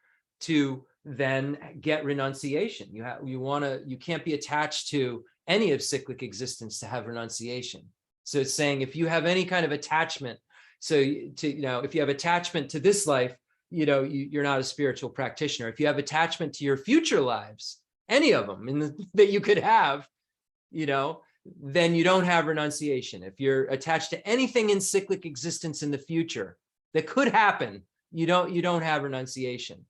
to then get renunciation. You can't be attached to any of cyclic existence to have renunciation. So it's saying, if you have any kind of attachment, if you have attachment to this life, you know, you're not a spiritual practitioner. If you have attachment to your future lives, any of them that you could have, you know, then you don't have renunciation. If you're attached to anything in cyclic existence in the future that could happen, you don't have renunciation.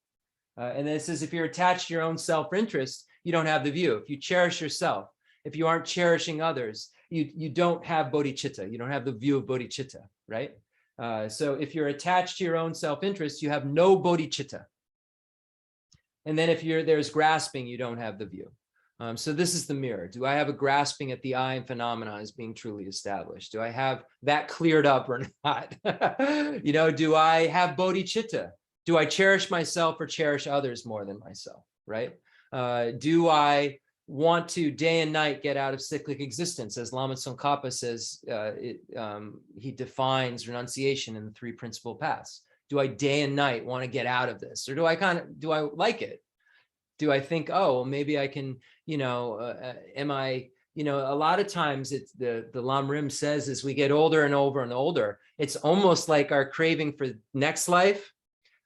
And then it says, if you're attached to your own self-interest, you don't have the view. If you cherish yourself, if you aren't cherishing others, you don't have bodhicitta. You don't have the view of bodhicitta, right? So if you're attached to your own self-interest, you have no bodhicitta. And then if there's grasping, you don't have the view. So this is the mirror. Do I have a grasping at the I and phenomena as being truly established? Do I have that cleared up or not? Do I have bodhicitta? Do I cherish myself or cherish others more than myself, right? Do I want to day and night get out of cyclic existence? As Lama Tsongkhapa says, he defines renunciation in the three principal paths. Do I day and night want to get out of this? Or do I like it? Do I think, oh, well, maybe I can, am I, a lot of times it's the Lam Rim says as we get older and older, it's almost like our craving for next life,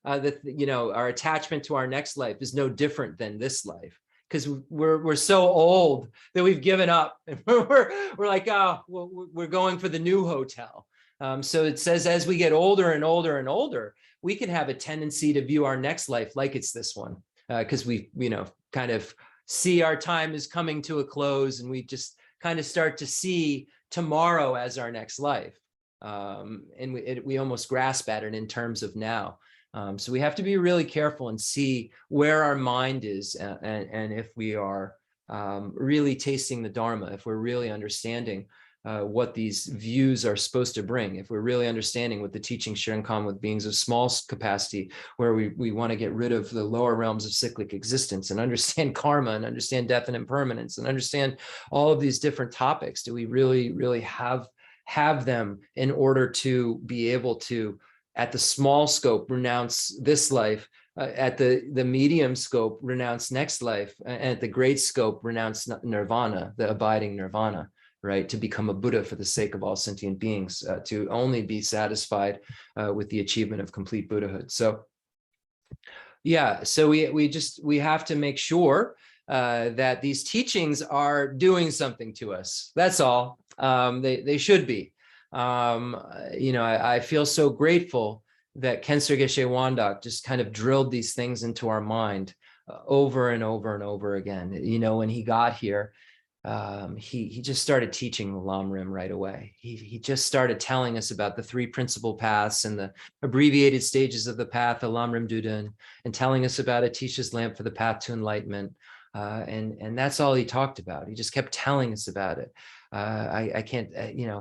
our attachment to our next life is no different than this life, because we're so old that we've given up and we're like, oh, well, we're going for the new hotel. So it says as we get older and older, we can have a tendency to view our next life like it's this one. Because we, kind of see our time is coming to a close, and we just kind of start to see tomorrow as our next life. And we almost grasp at it in terms of now. So we have to be really careful and see where our mind is, and if we are really tasting the Dharma, if we're really understanding what these views are supposed to bring, if we're really understanding what the teachings share in common with beings of small capacity, where we want to get rid of the lower realms of cyclic existence and understand karma and understand death and impermanence and understand all of these different topics. Do we really have them in order to be able to, at the small scope, renounce this life, at the medium scope, renounce next life, and at the great scope, renounce nirvana, the abiding nirvana, right? To become a Buddha for the sake of all sentient beings, to only be satisfied with the achievement of complete Buddhahood. So, yeah, so we have to make sure that these teachings are doing something to us. That's all. They should be. I feel so grateful that Khyentse Geshe Wandak just kind of drilled these things into our mind over and over again. When he got here, he just started teaching the Lam Rim right away. He just started telling us about the three principal paths and the abbreviated stages of the path, the Lam Rim Duden, and telling us about Atisha's lamp for the path to enlightenment. And that's all he talked about. He just kept telling us about it. I can't,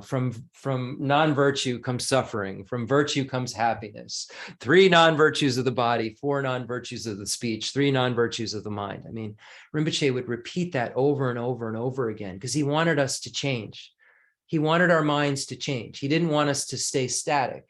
from non-virtue comes suffering, from virtue comes happiness, 3 non-virtues of the body, 4 non-virtues of the speech, 3 non-virtues of the mind. I mean, Rinpoche would repeat that over and over again, because he wanted us to change. He wanted our minds to change. He didn't want us to stay static.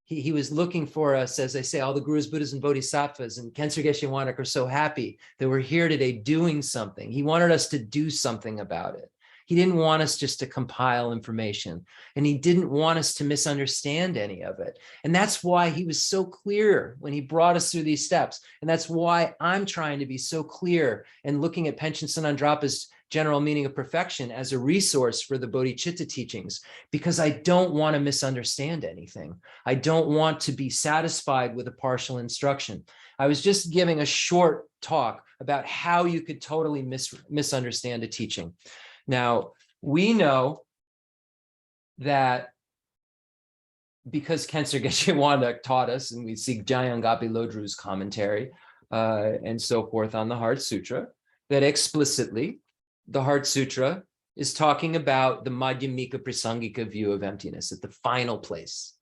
He was looking for us, as I say, all the gurus, Buddhas, and Bodhisattvas, and Khyentse Geshe Wandak are so happy that we're here today doing something. He wanted us to do something about it. He didn't want us just to compile information, and he didn't want us to misunderstand any of it. And that's why he was so clear when he brought us through these steps. And that's why I'm trying to be so clear and looking at Panchen Sonandrapa's general meaning of perfection as a resource for the Bodhicitta teachings, because I don't want to misunderstand anything. I don't want to be satisfied with a partial instruction. I was just giving a short talk about how you could totally misunderstand a teaching. Now, we know that because Khyentse Geshe Wandak taught us, and we see Jayang Gapi Lodru's commentary and so forth on the Heart Sutra, that explicitly the Heart Sutra is talking about the Madhyamika Prasangika view of emptiness at the final place.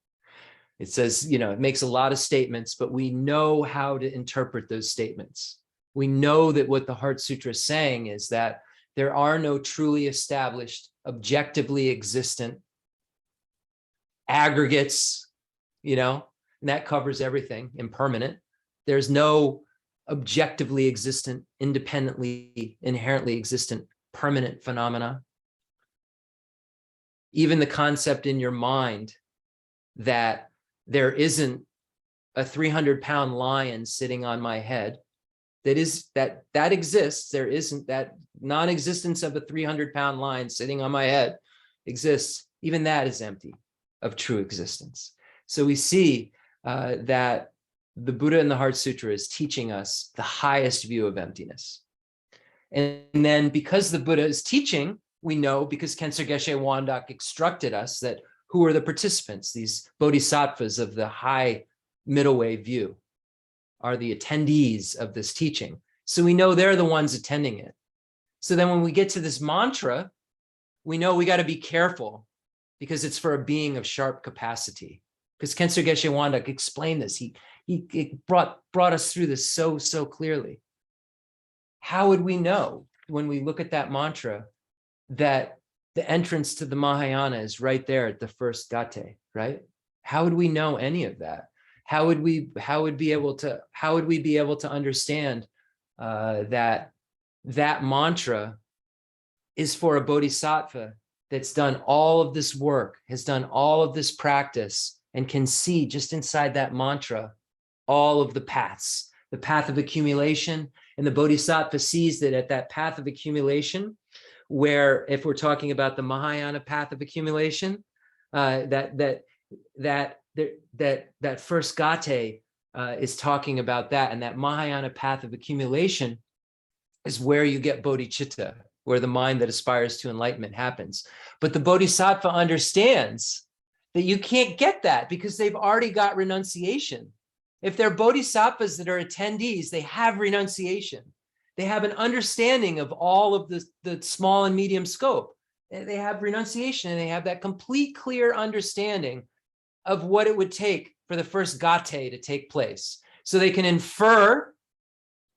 It says, it makes a lot of statements, but we know how to interpret those statements. We know that what the Heart Sutra is saying is that there are no truly established, objectively existent aggregates, and that covers everything, impermanent. There's no objectively existent, independently, inherently existent, permanent phenomena. Even the concept in your mind that there isn't a 300-pound lion sitting on my head, that exists. There isn't that non-existence of a 300-pound lion sitting on my head exists. Even that is empty of true existence. So we see that the Buddha in the Heart Sutra is teaching us the highest view of emptiness. And then because the Buddha is teaching, we know, because Khyentse Geshe Wandak instructed us, that who are the participants, these bodhisattvas of the high middle way view, are the attendees of this teaching. So we know they're the ones attending it. So then when we get to this mantra, we know we got to be careful because it's for a being of sharp capacity. Because Khyentse Geshe Wanda explained this. He brought us through this so clearly. How would we know when we look at that mantra that the entrance to the Mahayana is right there at the first gate, right? How would we know any of that? How would we be able to understand that mantra is for a bodhisattva that's done all of this work, has done all of this practice, and can see just inside that mantra all of the paths, the path of accumulation. And the bodhisattva sees that at that path of accumulation, where if we're talking about the Mahayana path of accumulation, that first gate is talking about that, and that Mahayana path of accumulation is where you get bodhicitta, where the mind that aspires to enlightenment happens. But the bodhisattva understands that you can't get that because they've already got renunciation. If they're bodhisattvas that are attendees, they have renunciation. They have an understanding of all of the small and medium scope. They have renunciation, and they have that complete, clear understanding of what it would take for the first gate to take place. So they can infer,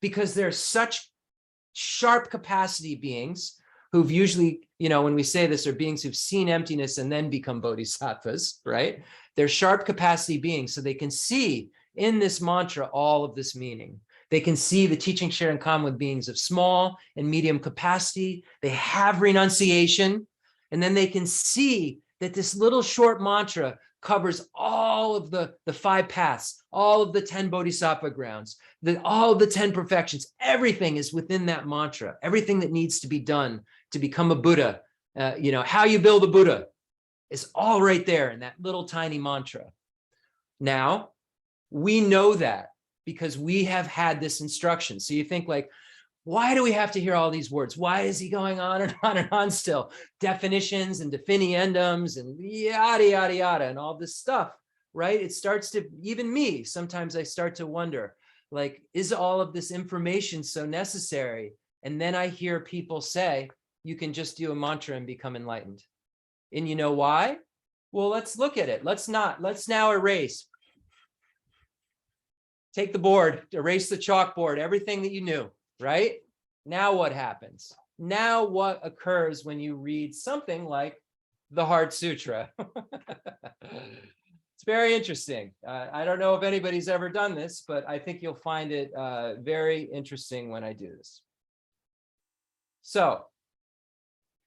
because they're such sharp capacity beings who've usually, when we say this, are beings who've seen emptiness and then become bodhisattvas, right? They're sharp capacity beings, so they can see in this mantra all of this meaning. They can see the teaching share in common with beings of small and medium capacity. They have renunciation, and then they can see that this little short mantra covers all of the 5 paths, all of the 10 bodhisattva grounds, all of the 10 perfections. Everything is within that mantra. Everything that needs to be done to become a Buddha, how you build a Buddha, is all right there in that little tiny mantra. Now, we know that because we have had this instruction. So you think like, why do we have to hear all these words? Why is he going on and on and on still? Definitions and definiendums and yada, yada, yada, and all this stuff, right? It starts to, even me, sometimes I start to wonder, like, is all of this information so necessary? And then I hear people say, you can just do a mantra and become enlightened. And you know why? Well, let's look at it. Let's now erase. Take the board, erase the chalkboard, everything that you knew, right? Now what happens? Now what occurs when you read something like the Heart Sutra? It's very interesting. I don't know if anybody's ever done this, but I think you'll find it very interesting when I do this. So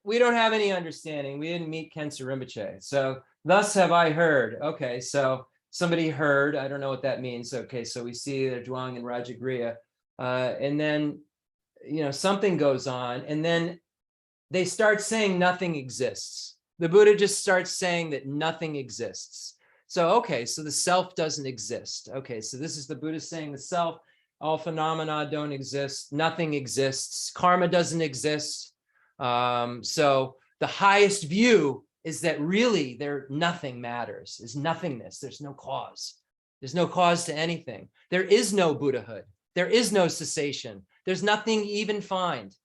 we don't have any understanding. We didn't meet Khyentse Rinpoche. So thus have I heard. Okay, so somebody heard, I don't know what that means. Okay, so we see they're dwelling in Rajagriha. And then, something goes on, and then they start saying nothing exists. The Buddha just starts saying that nothing exists. So, okay, so the self doesn't exist. Okay, so this is the Buddha saying the self, all phenomena don't exist, nothing exists, karma doesn't exist. So the highest view is that really nothing matters, is nothingness. There's no cause. There's no cause to anything. There is no Buddhahood. There is no cessation. There's nothing even find.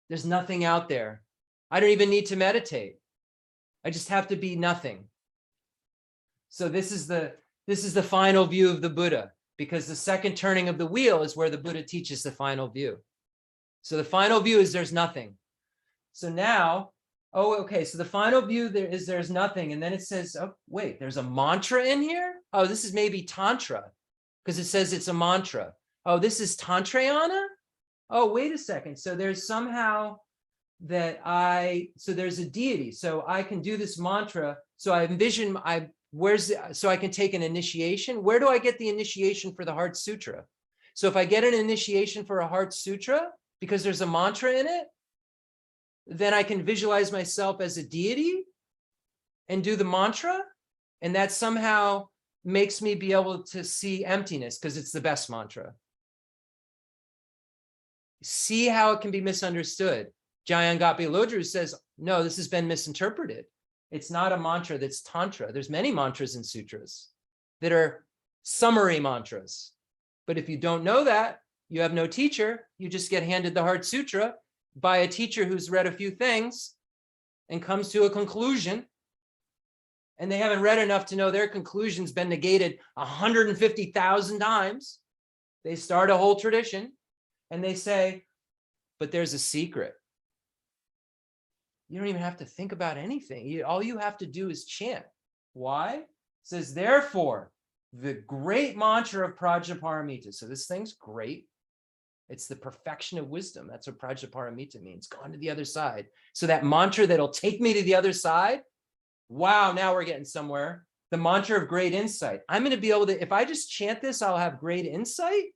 There's nothing out there. I don't even need to meditate. I just have to be nothing. So this is the final view of the Buddha, because the second turning of the wheel is where the Buddha teaches the final view. So the final view is there's nothing. So now, oh, okay, so the final view there's nothing. And then it says, oh, wait, there's a mantra in here? Oh, this is maybe Tantra, because it says it's a mantra. Oh, this is Tantrayana? Oh, wait a second. So there's somehow so there's a deity. So I can do this mantra. So I envision, so I can take an initiation. Where do I get the initiation for the Heart Sutra? So if I get an initiation for a Heart Sutra, because there's a mantra in it, then I can visualize myself as a deity and do the mantra. And that somehow makes me be able to see emptiness because it's the best mantra. See how it can be misunderstood. Jayan Gapi Lodru says, no, this has been misinterpreted. It's not a mantra that's Tantra. There's many mantras in sutras that are summary mantras. But if you don't know that, You have no teacher. You just get handed the Heart Sutra by a teacher who's read a few things and comes to a conclusion. And they haven't read enough to know their conclusion's been negated 150,000 times. They start a whole tradition and they say, but there's a secret. You don't even have to think about anything. All you have to do is chant. Why? It says, therefore, the great mantra of Prajnaparamita. So this thing's great. It's the perfection of wisdom. That's what Prajnaparamita means. Gone to the other side. So that mantra that'll take me to the other side. Wow, now we're getting somewhere. The mantra of great insight. I'm going to be able to, if I just chant this, I'll have great insight.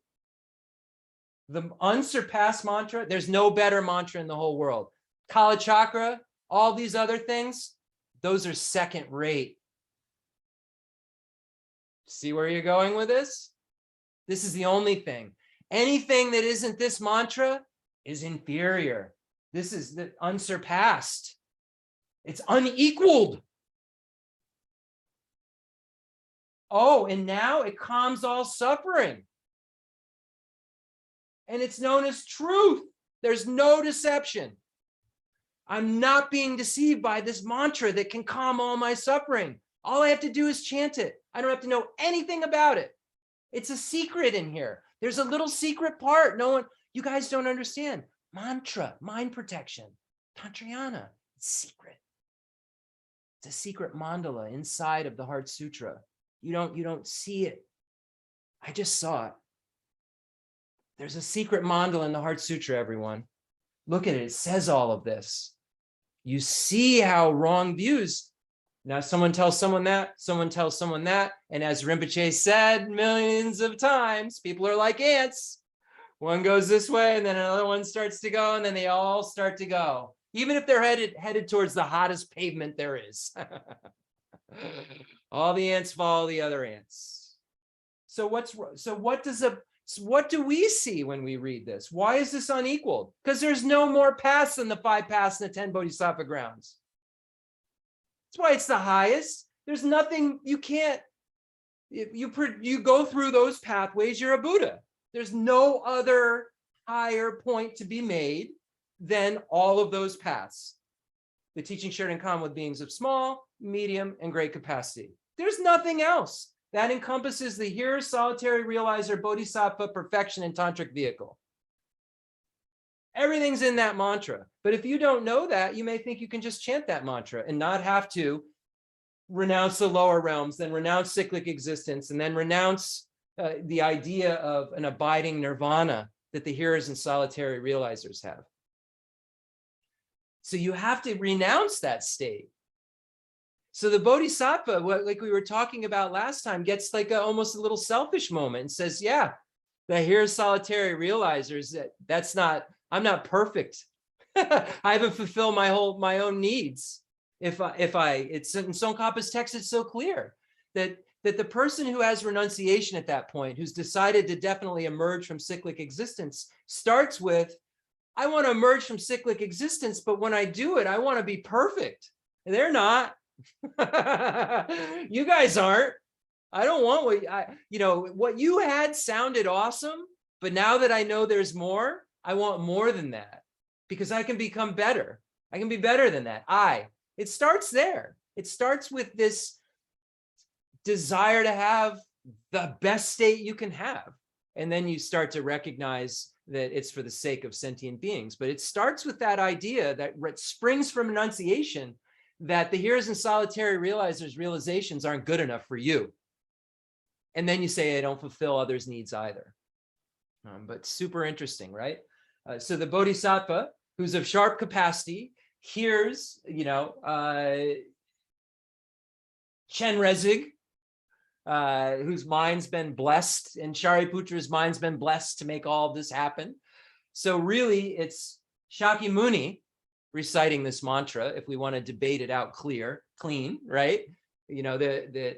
The unsurpassed mantra, there's no better mantra in the whole world. Kala chakra, all these other things, those are second rate. See where you're going with this? This is the only thing. Anything that isn't this mantra is inferior. This is the unsurpassed. It's unequaled. Oh, and now it calms all suffering. And it's known as truth. There's no deception. I'm not being deceived by this mantra that can calm all my suffering. All I have to do is chant it. I don't have to know anything about it. It's a secret in here. There's a little secret part. No one, you guys don't understand. Mantra, mind protection, Tantrayana, it's secret. It's a secret mandala inside of the Heart Sutra. You don't see it. I just saw it. There's a secret mandala in the Heart Sutra, everyone. Look at it. It says all of this. You see how wrong views. Now someone tells someone that, someone tells someone that. And as Rinpoche said millions of times, people are like ants. One goes this way and then another one starts to go and then they all start to go. Even if they're headed towards the hottest pavement there is. All the ants follow the other ants. So what do we see when we read this? Why is this unequaled? Because there's no more paths than the 5 paths and the 10 bodhisattva grounds. That's why it's the highest. There's nothing you can't, if you go through those pathways, you're a Buddha. There's no other higher point to be made than all of those paths. The teaching shared in common with beings of small, medium, and great capacity. There's nothing else. That encompasses the hearer, solitary realizer, bodhisattva, perfection, and tantric vehicle. Everything's in that mantra. But if you don't know that, you may think you can just chant that mantra and not have to renounce the lower realms, then renounce cyclic existence, and then renounce the idea of an abiding nirvana that the hearers and solitary realizers have. So you have to renounce that state. So the bodhisattva, like we were talking about last time, gets like almost a little selfish moment and says, yeah, the here's solitary realizers, I'm not perfect. I haven't fulfilled my own needs. It's in Tsongkhapa's text, it's so clear that the person who has renunciation at that point, who's decided to definitely emerge from cyclic existence, starts with, I want to emerge from cyclic existence, but when I do it, I want to be perfect. And they're not. You guys aren't. I don't want what you had sounded awesome, but now that I know there's more, I want more than that because I can become better. I can be better than that. It starts there. It starts with this desire to have the best state you can have. And then you start to recognize that it's for the sake of sentient beings. But it starts with that idea that springs from enunciation that the hearers and solitary realizers' realizations aren't good enough for you. And then you say, I don't fulfill others' needs either. But super interesting, right? So the bodhisattva, who's of sharp capacity, hears, Chen Rezig, whose mind's been blessed, and Shariputra's mind's been blessed to make all of this happen. So really, it's Shakyamuni reciting this mantra, if we want to debate it out clean, right? The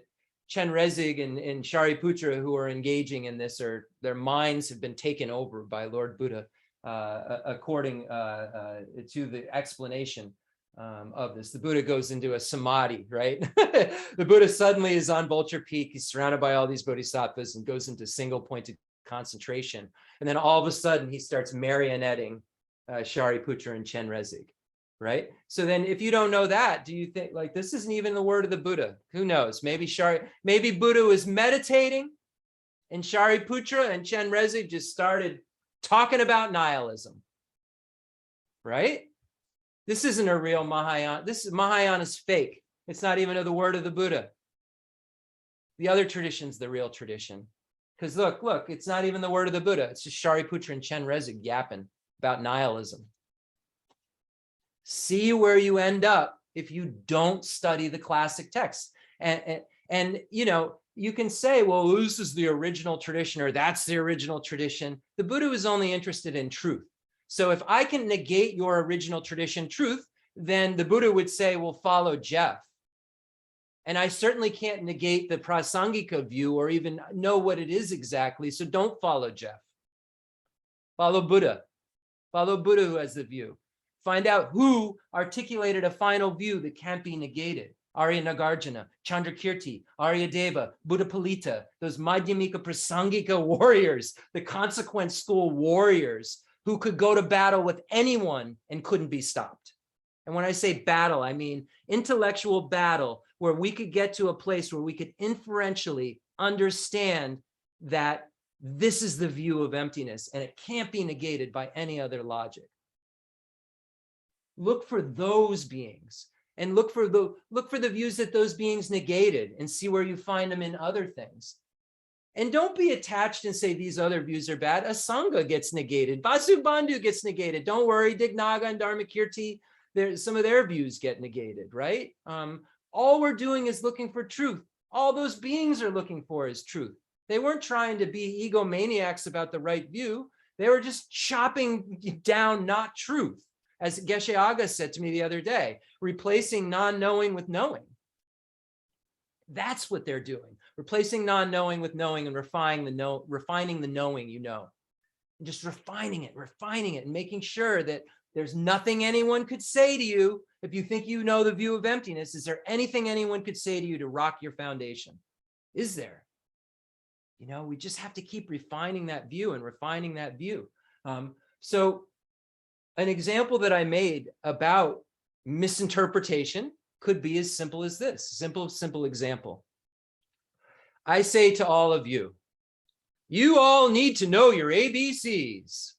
Chen Rezig and Shariputra who are engaging in this, their minds have been taken over by Lord Buddha, according to the explanation of this. The Buddha goes into a samadhi, right? The Buddha suddenly is on Vulture Peak. He's surrounded by all these bodhisattvas and goes into single pointed concentration. And then all of a sudden he starts marionetting Shariputra and Chenrezig, right? So then if you don't know that, do you think like this isn't even the word of the Buddha? Who knows? Maybe Buddha was meditating and Shariputra and Chenrezig just started talking about nihilism, right? This isn't a real Mahayana. Mahayana's fake. It's not even the word of the Buddha. The other tradition's the real tradition. Because look, it's not even the word of the Buddha. It's just Shariputra and Chenrezig yapping about nihilism. See where you end up if you don't study the classic texts. And you know, you can say, well, this is the original tradition, or that's the original tradition. The Buddha was only interested in truth. So if I can negate your original tradition truth, then the Buddha would say, well, follow Jeff. And I certainly can't negate the Prasangika view or even know what it is exactly. So don't follow Jeff. Follow Buddha. Follow Buddha who has the view. Find out who articulated a final view that can't be negated. Arya Nagarjuna, Chandrakirti, Aryadeva, Buddhapalita, those Madhyamika Prasangika warriors, the consequent school warriors who could go to battle with anyone and couldn't be stopped. And when I say battle, I mean intellectual battle, where we could get to a place where we could inferentially understand that this is the view of emptiness and it can't be negated by any other logic. Look for those beings and look for the views that those beings negated and see where you find them in other things. And don't be attached and say these other views are bad. Asanga gets negated. Vasubandhu gets negated. Don't worry, Dignaga and Dharmakirti, some of their views get negated, right? All we're doing is looking for truth. All those beings are looking for is truth. They weren't trying to be egomaniacs about the right view. They were just chopping down not truth. As Geshe Aga said to me the other day, replacing non-knowing with knowing. That's what they're doing. Replacing non-knowing with knowing and refining the knowing you know. And just refining it and making sure that there's nothing anyone could say to you if you think you know the view of emptiness. Is there anything anyone could say to you to rock your foundation? Is there? You know, we just have to keep refining that view and refining that view. So an example that I made about misinterpretation could be as simple as this, simple example. I say to all of you, you all need to know your ABCs.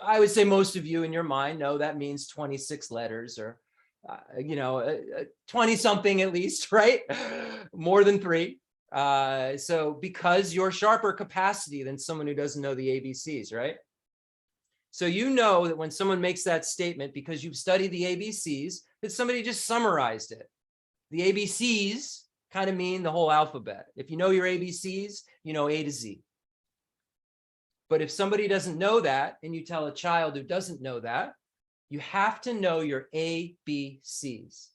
I would say most of you in your mind know that means 26 letters or, 20 something at least, right? More than 3. So because you're sharper capacity than someone who doesn't know the ABCs, right? So you know that when someone makes that statement, because you've studied the ABCs, that somebody just summarized it. The ABCs kind of mean the whole alphabet. If you know your ABCs, you know A to Z. But if somebody doesn't know that, and you tell a child who doesn't know that, you have to know your ABCs.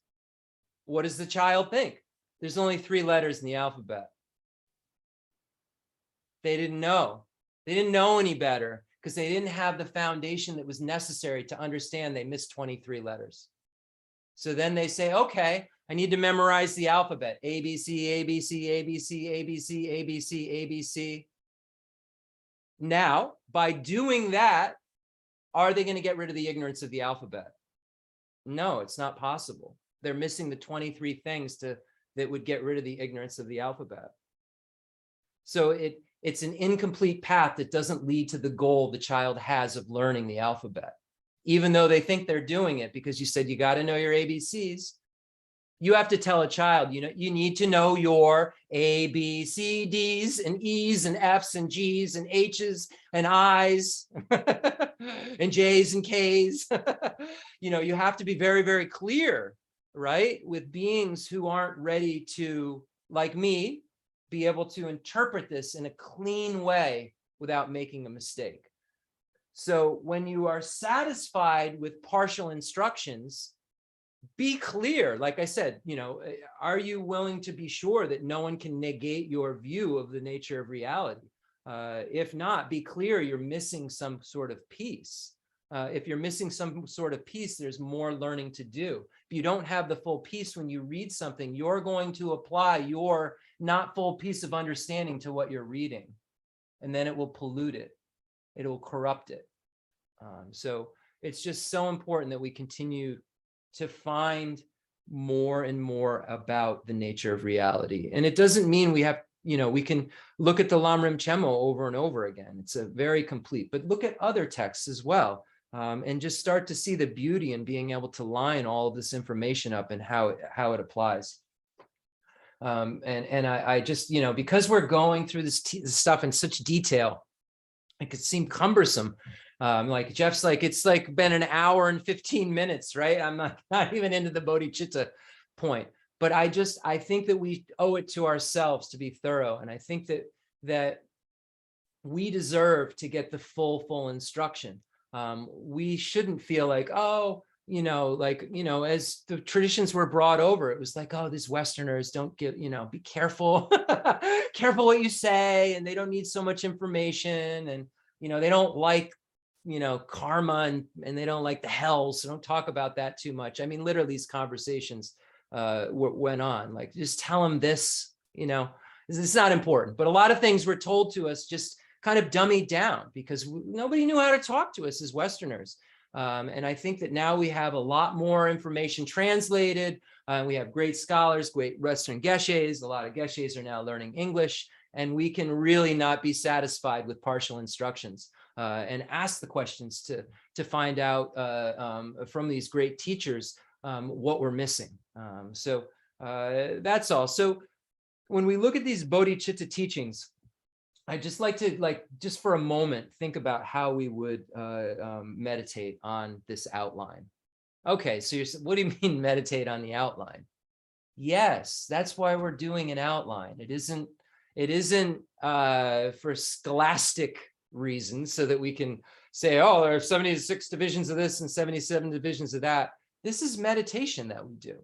What does the child think? There's only 3 letters in the alphabet. They didn't know. They didn't know any better because they didn't have the foundation that was necessary to understand they missed 23 letters. So then they say, okay, I need to memorize the alphabet. A, B, C, A, B, C, A, B, C, A, B, C, A, B, C, A, B, C. Now, by doing that, are they going to get rid of the ignorance of the alphabet? No, it's not possible. They're missing the 23 things that would get rid of the ignorance of the alphabet. So it's an incomplete path that doesn't lead to the goal the child has of learning the alphabet, even though they think they're doing it because you said you got to know your ABCs. You have to tell a child, you need to know your A, B, C, Ds and E's and F's and G's and H's and I's and J's and K's. You have to be very, very clear, right? With beings who aren't ready to, like me, be able to interpret this in a clean way without making a mistake. So when you are satisfied with partial instructions, be clear. Like I said, are you willing to be sure that no one can negate your view of the nature of reality? If not, be clear you're missing some sort of piece. If you're missing some sort of piece, there's more learning to do. If you don't have the full piece when you read something, you're going to apply your not full piece of understanding to what you're reading. and then it will pollute it. It will corrupt it. So it's just so important that we continue to find more and more about the nature of reality. And it doesn't mean we have, we can look at the Lamrim Chemo over and over again. It's a very complete, but look at other texts as well, and just start to see the beauty in being able to line all of this information up and how it applies. And I just, because we're going through this stuff in such detail, it could seem cumbersome. Like Jeff's like, it's like been an hour and 15 minutes, right? I'm not even into the Bodhicitta point, but I think that we owe it to ourselves to be thorough. And I think that we deserve to get the full instruction. We shouldn't feel like, as the traditions were brought over, it was like, oh, these Westerners don't get, be careful, careful what you say. And they don't need so much information. And, they don't like, karma and they don't like the hell. So don't talk about that too much. I mean, literally these conversations went on, like, just tell them this, it's not important. But a lot of things were told to us just kind of dummied down because nobody knew how to talk to us as Westerners. And I think that now we have a lot more information translated. We have great scholars, great Western geshes. A lot of geshes are now learning English, and we can really not be satisfied with partial instructions and ask the questions to find out from these great teachers what we're missing. So that's all. So when we look at these Bodhicitta teachings, I just like to, just for a moment, think about how we would meditate on this outline. Okay, so what do you mean meditate on the outline? Yes, that's why we're doing an outline. It isn't for scholastic reasons so that we can say, oh, there are 76 divisions of this and 77 divisions of that. This is meditation that we do.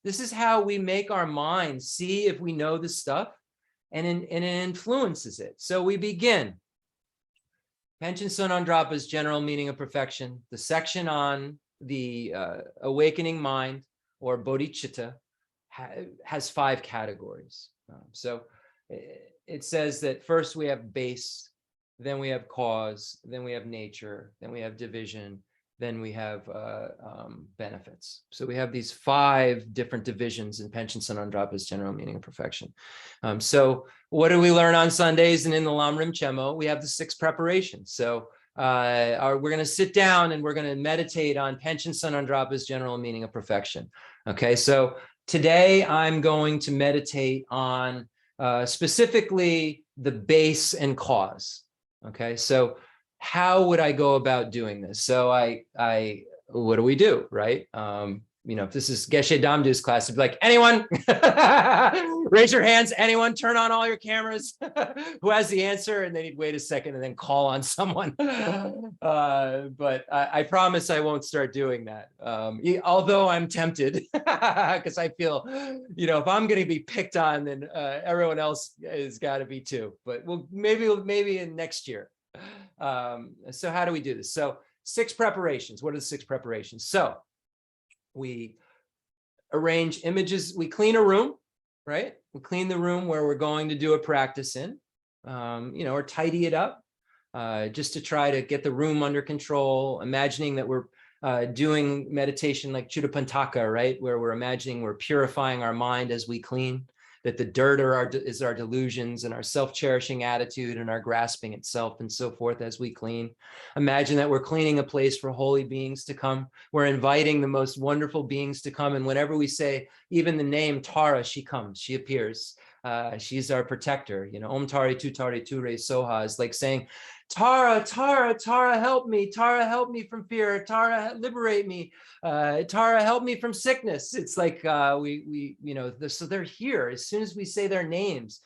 This is how we make our minds see if we know this stuff. And it influences it. So we begin. Panchen Sonandrapa's general meaning of perfection, the section on the awakening mind or bodhicitta has 5 categories. So it says that first we have base, then we have cause, then we have nature, then we have division, then we have benefits. So we have these 5 different divisions in Panchen Sonandrapa's general meaning of perfection. So what do we learn on Sundays and in the Lamrim Chemo? We have the 6 preparations. So we're going to sit down and we're going to meditate on Panchen Sonandrapa's general meaning of perfection. Okay, so today I'm going to meditate on specifically the base and cause. Okay, so how would I go about doing this? So what do we do, right? If this is Geshe Damdu's class, it'd be like, anyone, raise your hands, anyone, turn on all your cameras, who has the answer? And then he'd wait a second and then call on someone. But I promise I won't start doing that. Although I'm tempted, because I feel, if I'm going to be picked on, then everyone else has got to be too. But maybe in next year. So how do we do this? So 6 preparations. What are the 6 preparations? So we arrange images. We clean a room, right? We clean the room where we're going to do a practice in, or tidy it up, just to try to get the room under control, imagining that we're doing meditation like Chuddapantaka, right? Where we're imagining we're purifying our mind as we clean, that the dirt is our delusions and our self-cherishing attitude and our grasping itself and so forth as we clean. Imagine that we're cleaning a place for holy beings to come. We're inviting the most wonderful beings to come. And whenever we say even the name Tara, she comes, she appears. She's our protector. Om Tari Tutari Ture Soha is like saying, Tara, Tara, Tara, help me. Tara, help me from fear. Tara, liberate me. Tara, help me from sickness. It's like so they're here as soon as we say their names.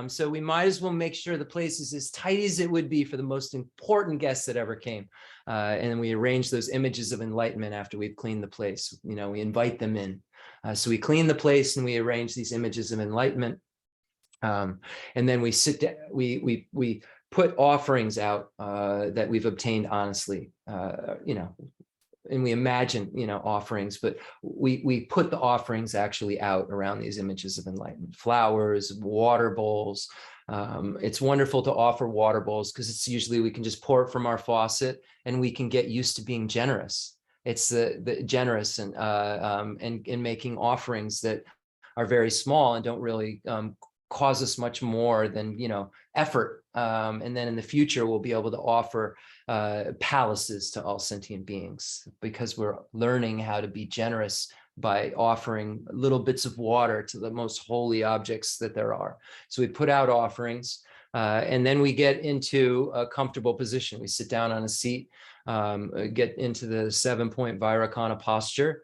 So we might as well make sure the place is as tight as it would be for the most important guests that ever came. And we arrange those images of enlightenment after we've cleaned the place. We invite them in. So we clean the place and we arrange these images of enlightenment. And then we sit down, we put offerings out that we've obtained honestly, and we imagine, offerings, but we put the offerings actually out around these images of enlightenment: flowers, water bowls, It's wonderful to offer water bowls because it's usually we can just pour it from our faucet and we can get used to being generous. It's the generous and in making offerings that are very small and don't really cause us much more than effort. And then in the future, we'll be able to offer palaces to all sentient beings because we're learning how to be generous by offering little bits of water to the most holy objects that there are. So we put out offerings and then we get into a comfortable position. We sit down on a seat, get into the 7-point Vairocana posture,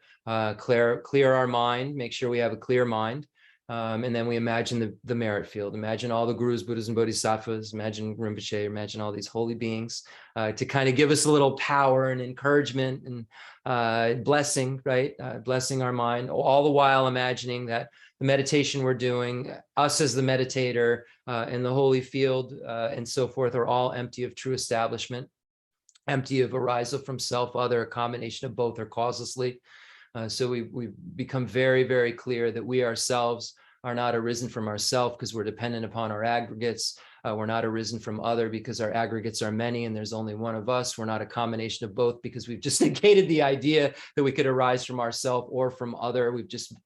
clear our mind, make sure we have a clear mind. And then we imagine the merit field, imagine all the gurus, Buddhas, and Bodhisattvas, imagine Rinpoche, imagine all these holy beings to kind of give us a little power and encouragement and blessing, right? Blessing our mind, all the while imagining that the meditation we're doing, us as the meditator and the holy field and so forth are all empty of true establishment, empty of arisal from self, other, a combination of both or causelessly. So we become very, very clear that we ourselves are not arisen from ourself because we're dependent upon our aggregates. We're not arisen from other because our aggregates are many and there's only one of us. We're not a combination of both because we've just negated the idea that we could arise from ourself or from other.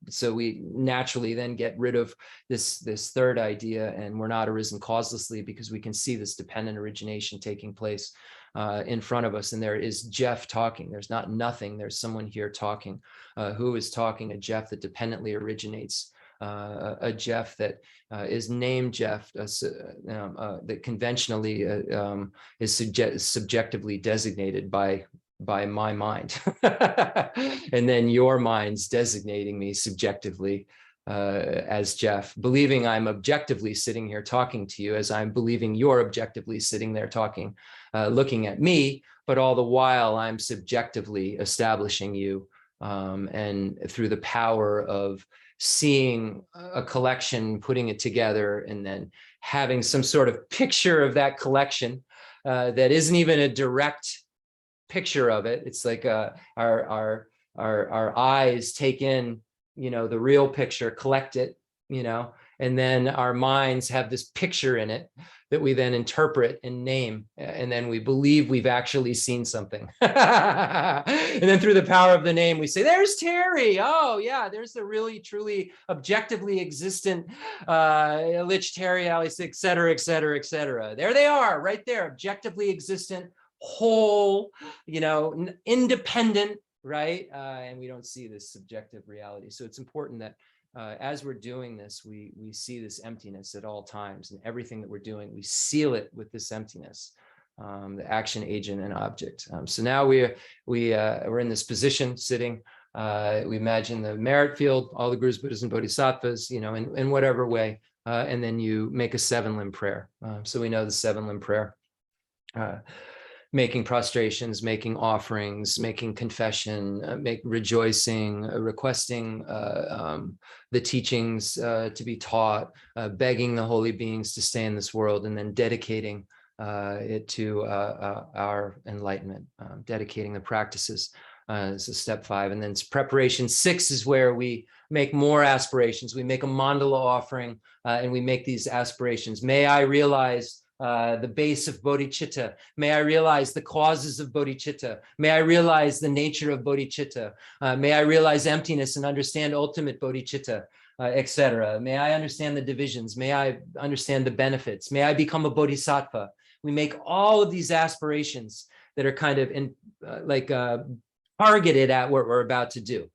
So we naturally then get rid of this third idea, and we're not arisen causelessly because we can see this dependent origination taking place in front of us. And there is Jeff talking. There's not nothing. There's someone here talking. Who is talking? A Jeff that dependently originates. A Jeff that is named Jeff, that conventionally is subjectively designated by my mind. And then your mind's designating me subjectively as Jeff, believing I'm objectively sitting here talking to you as I'm believing you're objectively sitting there talking, looking at me, but all the while I'm subjectively establishing you and through the power of seeing a collection, putting it together, and then having some sort of picture of that collection that isn't even a direct picture of it. It's like our eyes take in, the real picture, collect it, and then our minds have this picture in it that we then interpret and name, and then we believe we've actually seen something. And then through the power of the name, we say, there's Terry. Oh yeah, there's the really, truly, objectively existent Lich Terry, Alice, et cetera, et cetera, et cetera. There they are, right there, objectively existent, whole, independent, right? And we don't see this subjective reality. So it's important that as we're doing this, we see this emptiness at all times, and everything that we're doing, we seal it with this emptiness, the action, agent, and object. So now we're in this position, sitting. We imagine the merit field, all the gurus, Buddhas, and Bodhisattvas, in whatever way, and then you make a 7-limb prayer. So we know the 7-limb prayer. Making prostrations, making offerings, making confession, rejoicing, requesting the teachings to be taught, begging the holy beings to stay in this world, and then dedicating it to our enlightenment, dedicating the practices. So step 5, and then preparation 6 is where we make more aspirations. We make a mandala offering, and we make these aspirations. May I realize the base of bodhicitta. May I realize the causes of bodhicitta. May I realize the nature of bodhicitta. May I realize emptiness and understand ultimate bodhicitta, etc. May I understand the divisions. May I understand the benefits. May I become a bodhisattva. We make all of these aspirations that are kind of targeted at what we're about to do.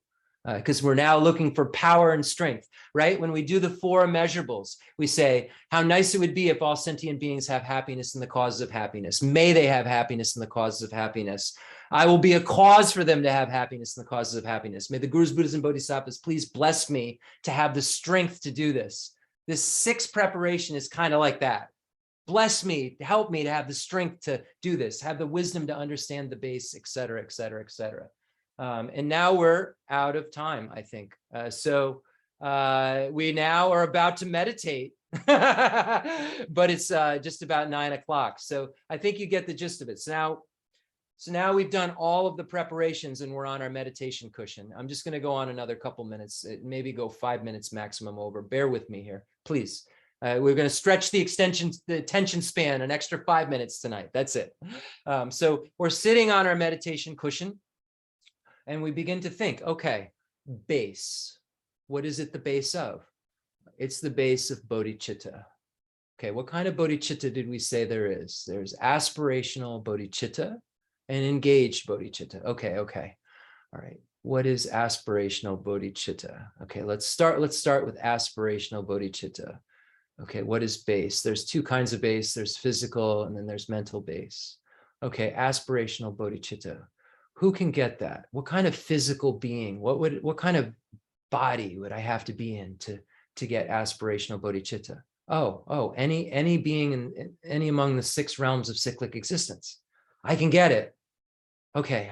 Because we're now looking for power and strength, right? When we do the 4 immeasurables, we say, how nice it would be if all sentient beings have happiness in the causes of happiness. May they have happiness in the causes of happiness. I will be a cause for them to have happiness in the causes of happiness. May the gurus, Buddhas, and Bodhisattvas please bless me to have the strength to do this. This 6th preparation is kind of like that. Bless me, help me to have the strength to do this, have the wisdom to understand the base, et cetera, et cetera, et cetera. And now we're out of time, I think. So we now are about to meditate, but it's just about 9 o'clock. So I think you get the gist of it. So now we've done all of the preparations and we're on our meditation cushion. I'm just going to go on another couple minutes, maybe go 5 minutes maximum over. Bear with me here, please. We're going to stretch the attention span an extra 5 minutes tonight. That's it. So we're sitting on our meditation cushion and we begin to think, okay, base. What is it the base of? It's the base of bodhicitta. Okay, what kind of bodhicitta did we say there is? There's aspirational bodhicitta and engaged bodhicitta. Okay. All right. What is aspirational bodhicitta? Okay, let's start with aspirational bodhicitta. Okay, what is base? There's two kinds of base. There's physical and then there's mental base. Okay, aspirational bodhicitta. Who can get that? What kind of physical being? What kind of body would I have to be in to get aspirational bodhicitta? Oh, any being in any among the 6 realms of cyclic existence. I can get it. Okay,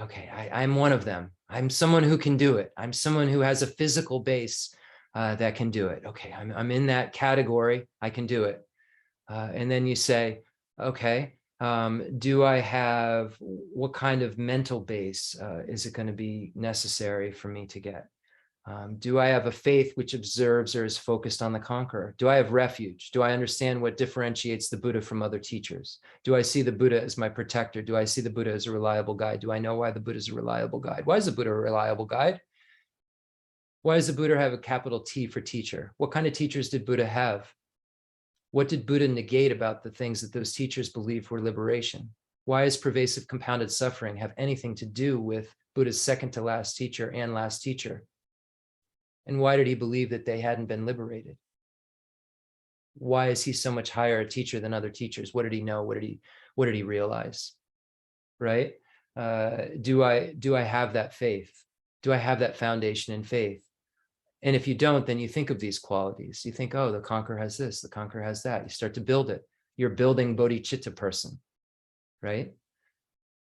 I'm one of them. I'm someone who can do it. I'm someone who has a physical base that can do it. Okay, I'm in that category. I can do it. And then you say, okay, do I have, what kind of mental base is it going to be necessary for me to get? Do I have a faith which observes or is focused on the conqueror? Do I have refuge? Do I understand what differentiates the Buddha from other teachers? Do I see the Buddha as my protector? Do I see the Buddha as a reliable guide? Do I know why the Buddha is a reliable guide? Why is the Buddha a reliable guide? Why does the Buddha have a capital T for teacher? What kind of teachers did Buddha have? What did Buddha negate about the things that those teachers believed were liberation? Why does pervasive compounded suffering have anything to do with Buddha's second to last teacher and last teacher? And why did he believe that they hadn't been liberated? Why is he so much higher a teacher than other teachers? What did he know? What did he realize? Right? Do I have that faith? Do I have that foundation in faith? And if you don't, then you think of these qualities. You think, oh, the conqueror has this, the conqueror has that. You start to build it. You're building bodhicitta person, right?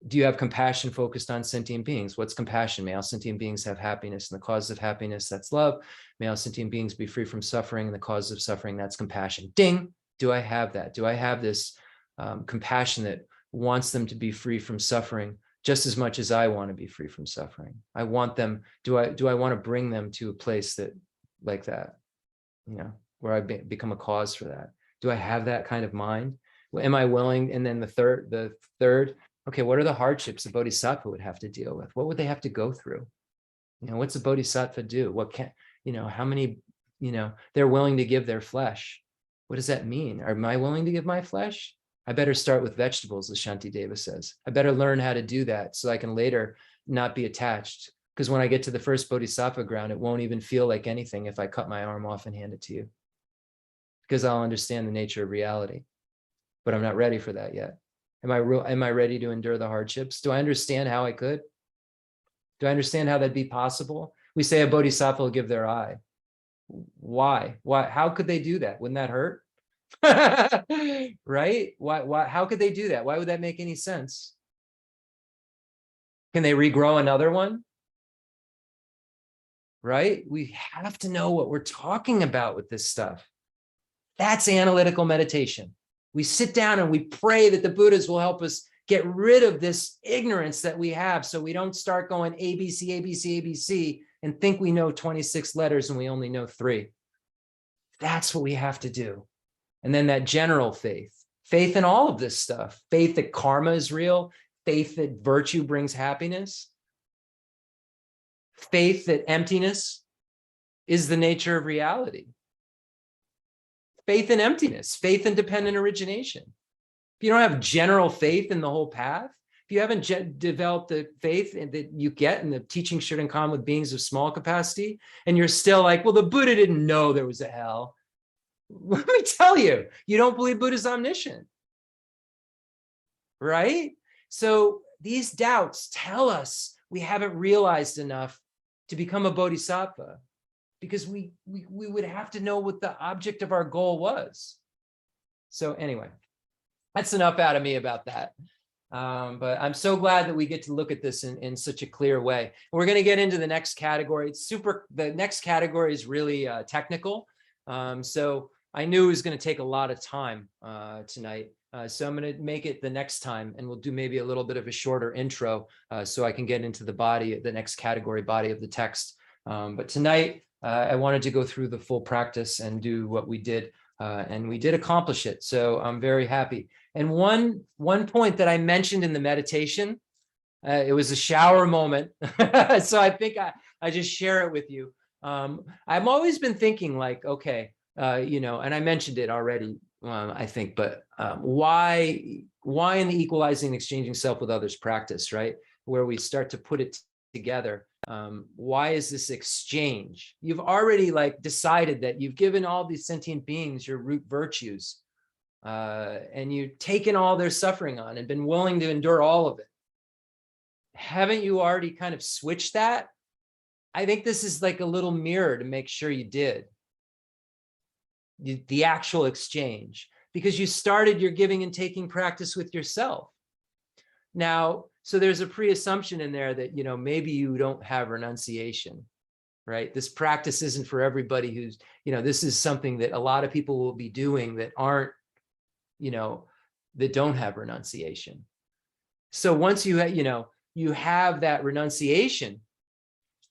Do you have compassion focused on sentient beings? What's compassion? May all sentient beings have happiness, and the cause of happiness, that's love. May all sentient beings be free from suffering, and the cause of suffering, that's compassion. Ding! Do I have that? Do I have this compassion that wants them to be free from suffering just as much as I want to be free from suffering? I want them, do I want to bring them to a place that, like that, where I become a cause for that? Do I have that kind of mind? Am I willing? And then the third, okay, what are the hardships a bodhisattva would have to deal with? What would they have to go through? What's a bodhisattva do? What can, how many, they're willing to give their flesh. What does that mean? Am I willing to give my flesh? I better start with vegetables, as Shantideva says. I better learn how to do that so I can later not be attached. Because when I get to the first bodhisattva ground, it won't even feel like anything if I cut my arm off and hand it to you. Because I'll understand the nature of reality. But I'm not ready for that yet. Am I ready to endure the hardships? Do I understand how I could? Do I understand how that'd be possible? We say a bodhisattva will give their eye. Why? How could they do that? Wouldn't that hurt? Right? Why? How could they do that? Why would that make any sense? Can they regrow another one? Right? We have to know what we're talking about with this stuff. That's analytical meditation. We sit down and we pray that the Buddhas will help us get rid of this ignorance that we have so we don't start going ABC, ABC, ABC and think we know 26 letters and we only know 3. That's what we have to do. And then that general faith in all of this stuff, faith that karma is real, faith that virtue brings happiness, faith that emptiness is the nature of reality. Faith in emptiness, faith in dependent origination. If you don't have general faith in the whole path, if you haven't developed the faith that you get in the teaching Shuddhankan with beings of small capacity, and you're still like, well, the Buddha didn't know there was a hell. Let me tell you, you don't believe Buddha's omniscient, right? So these doubts tell us we haven't realized enough to become a bodhisattva, because we would have to know what the object of our goal was. So anyway, that's enough out of me about that. But I'm so glad that we get to look at this in such a clear way. We're going to get into the next category. The next category is really technical. So I knew it was going to take a lot of time tonight. So I'm going to make it the next time, and we'll do maybe a little bit of a shorter intro so I can get into the next category body of the text. But tonight, I wanted to go through the full practice and do what we did And we did accomplish it. So I'm very happy. And one point that I mentioned in the meditation, it was a shower moment. So I think I just share it with you. I've always been thinking like, okay, and I mentioned it already, I think, but why in the equalizing and exchanging self with others practice, right? Where we start to put it together. Why is this exchange? You've already like decided that you've given all these sentient beings your root virtues, and you've taken all their suffering on and been willing to endure all of it. Haven't you already kind of switched that? I think this is like a little mirror to make sure you did the actual exchange, because you started your giving and taking practice with yourself. Now, so there's a pre-assumption in there that, maybe you don't have renunciation, right? This practice isn't for everybody who's, this is something that a lot of people will be doing that aren't, that don't have renunciation. So once you have that renunciation,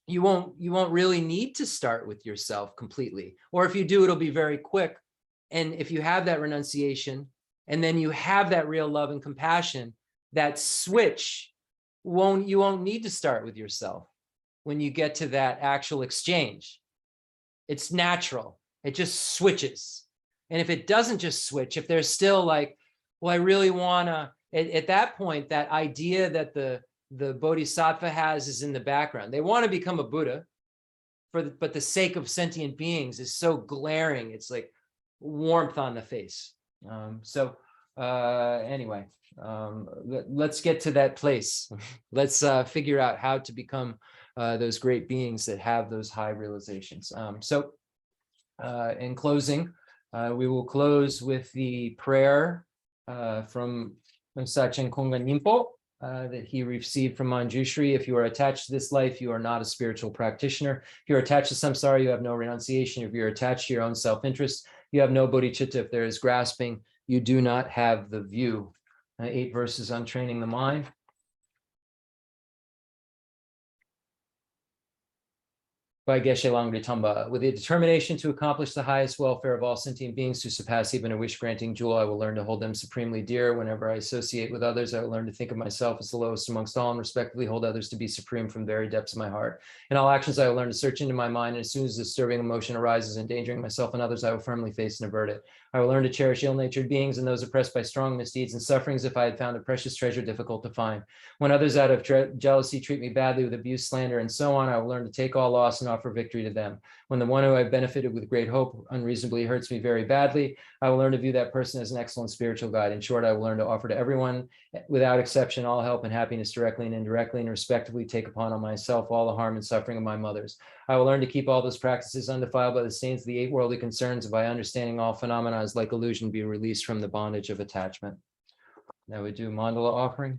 you won't really need to start with yourself completely. Or if you do, it'll be very quick. And if you have that renunciation, and then you have that real love and compassion, that switch you won't need to start with yourself when you get to that actual exchange. It's natural. It just switches. And if it doesn't just switch, if there's still like, well, I really want to, at that point, that idea that the Bodhisattva has is in the background. They want to become a Buddha, but the sake of sentient beings is so glaring. It's like warmth on the face. Anyway, let's get to that place. Let's figure out how to become those great beings that have those high realizations. In closing, we will close with the prayer from Sachen Kongan Nimpo that he received from Manjushri. If you are attached to this life, you are not a spiritual practitioner. If you're attached to samsara, you have no renunciation. If you're attached to your own self-interest, you have no bodhicitta. If there is grasping, you do not have the view. 8 verses on training the mind. By Geshe Langri Tamba. With a determination to accomplish the highest welfare of all sentient beings, to surpass even a wish-granting jewel, I will learn to hold them supremely dear. Whenever I associate with others, I will learn to think of myself as the lowest amongst all, and respectively hold others to be supreme from the very depths of my heart. In all actions, I will learn to search into my mind, and as soon as a disturbing emotion arises, endangering myself and others, I will firmly face and avert it. I will learn to cherish ill-natured beings and those oppressed by strong misdeeds and sufferings if I had found a precious treasure difficult to find. When others out of jealousy treat me badly with abuse, slander, and so on, I will learn to take all loss and offer victory to them. When the one who I've benefited with great hope unreasonably hurts me very badly, I will learn to view that person as an excellent spiritual guide. In short, I will learn to offer to everyone, without exception, all help and happiness directly and indirectly, and respectively take upon on myself all the harm and suffering of my mothers. I will learn to keep all those practices undefiled by the stains of the 8 worldly concerns, and by understanding all phenomena as like illusion, be released from the bondage of attachment. Now we do mandala offering.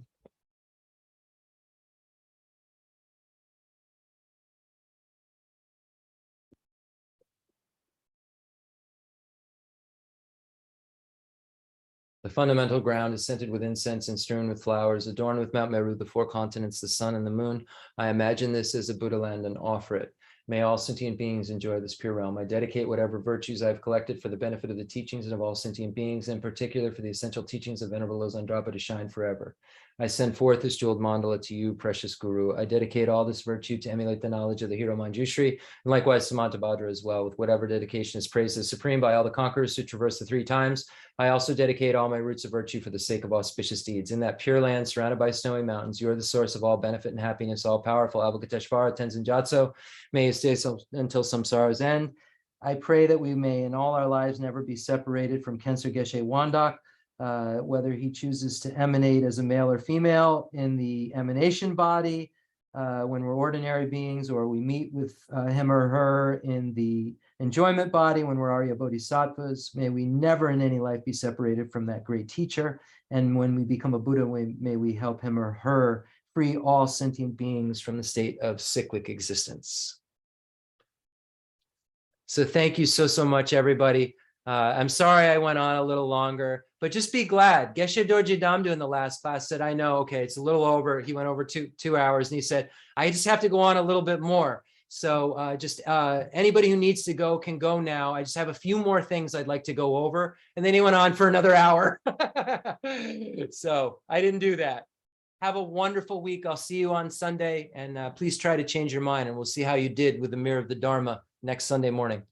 The fundamental ground is scented with incense and strewn with flowers, adorned with Mount Meru, the 4 continents, the sun and the moon. I imagine this as a Buddha land and offer it. May all sentient beings enjoy this pure realm. I dedicate whatever virtues I've collected for the benefit of the teachings and of all sentient beings, in particular for the essential teachings of Venerable Losang to shine forever. I send forth this jeweled mandala to you, precious Guru. I dedicate all this virtue to emulate the knowledge of the hero Manjushri, and likewise Samantabhadra as well, with whatever dedication is praised as supreme by all the conquerors who traverse the 3 times. I also dedicate all my roots of virtue for the sake of auspicious deeds. In that pure land surrounded by snowy mountains, you are the source of all benefit and happiness, all powerful Avalokiteshvara Tenzin Gyatso. May you stay until samsara's end. I pray that we may in all our lives never be separated from Khenso Geshe Wandak, whether he chooses to emanate as a male or female in the emanation body, when we're ordinary beings, or we meet with him or her in the enjoyment body when we're Arya Bodhisattvas. May we never in any life be separated from that great teacher. And when we become a Buddha, may we help him or her free all sentient beings from the state of cyclic existence. So thank you so much, everybody. I'm sorry I went on a little longer, but just be glad. Geshe Dorje Damdu in the last class said, I know, okay, it's a little over. He went over two hours, and he said, I just have to go on a little bit more. So just anybody who needs to go can go now. I just have a few more things I'd like to go over. And then he went on for another hour. So I didn't do that. Have a wonderful week. I'll see you on Sunday. And please try to change your mind, and we'll see how you did with the Mirror of the Dharma next Sunday morning.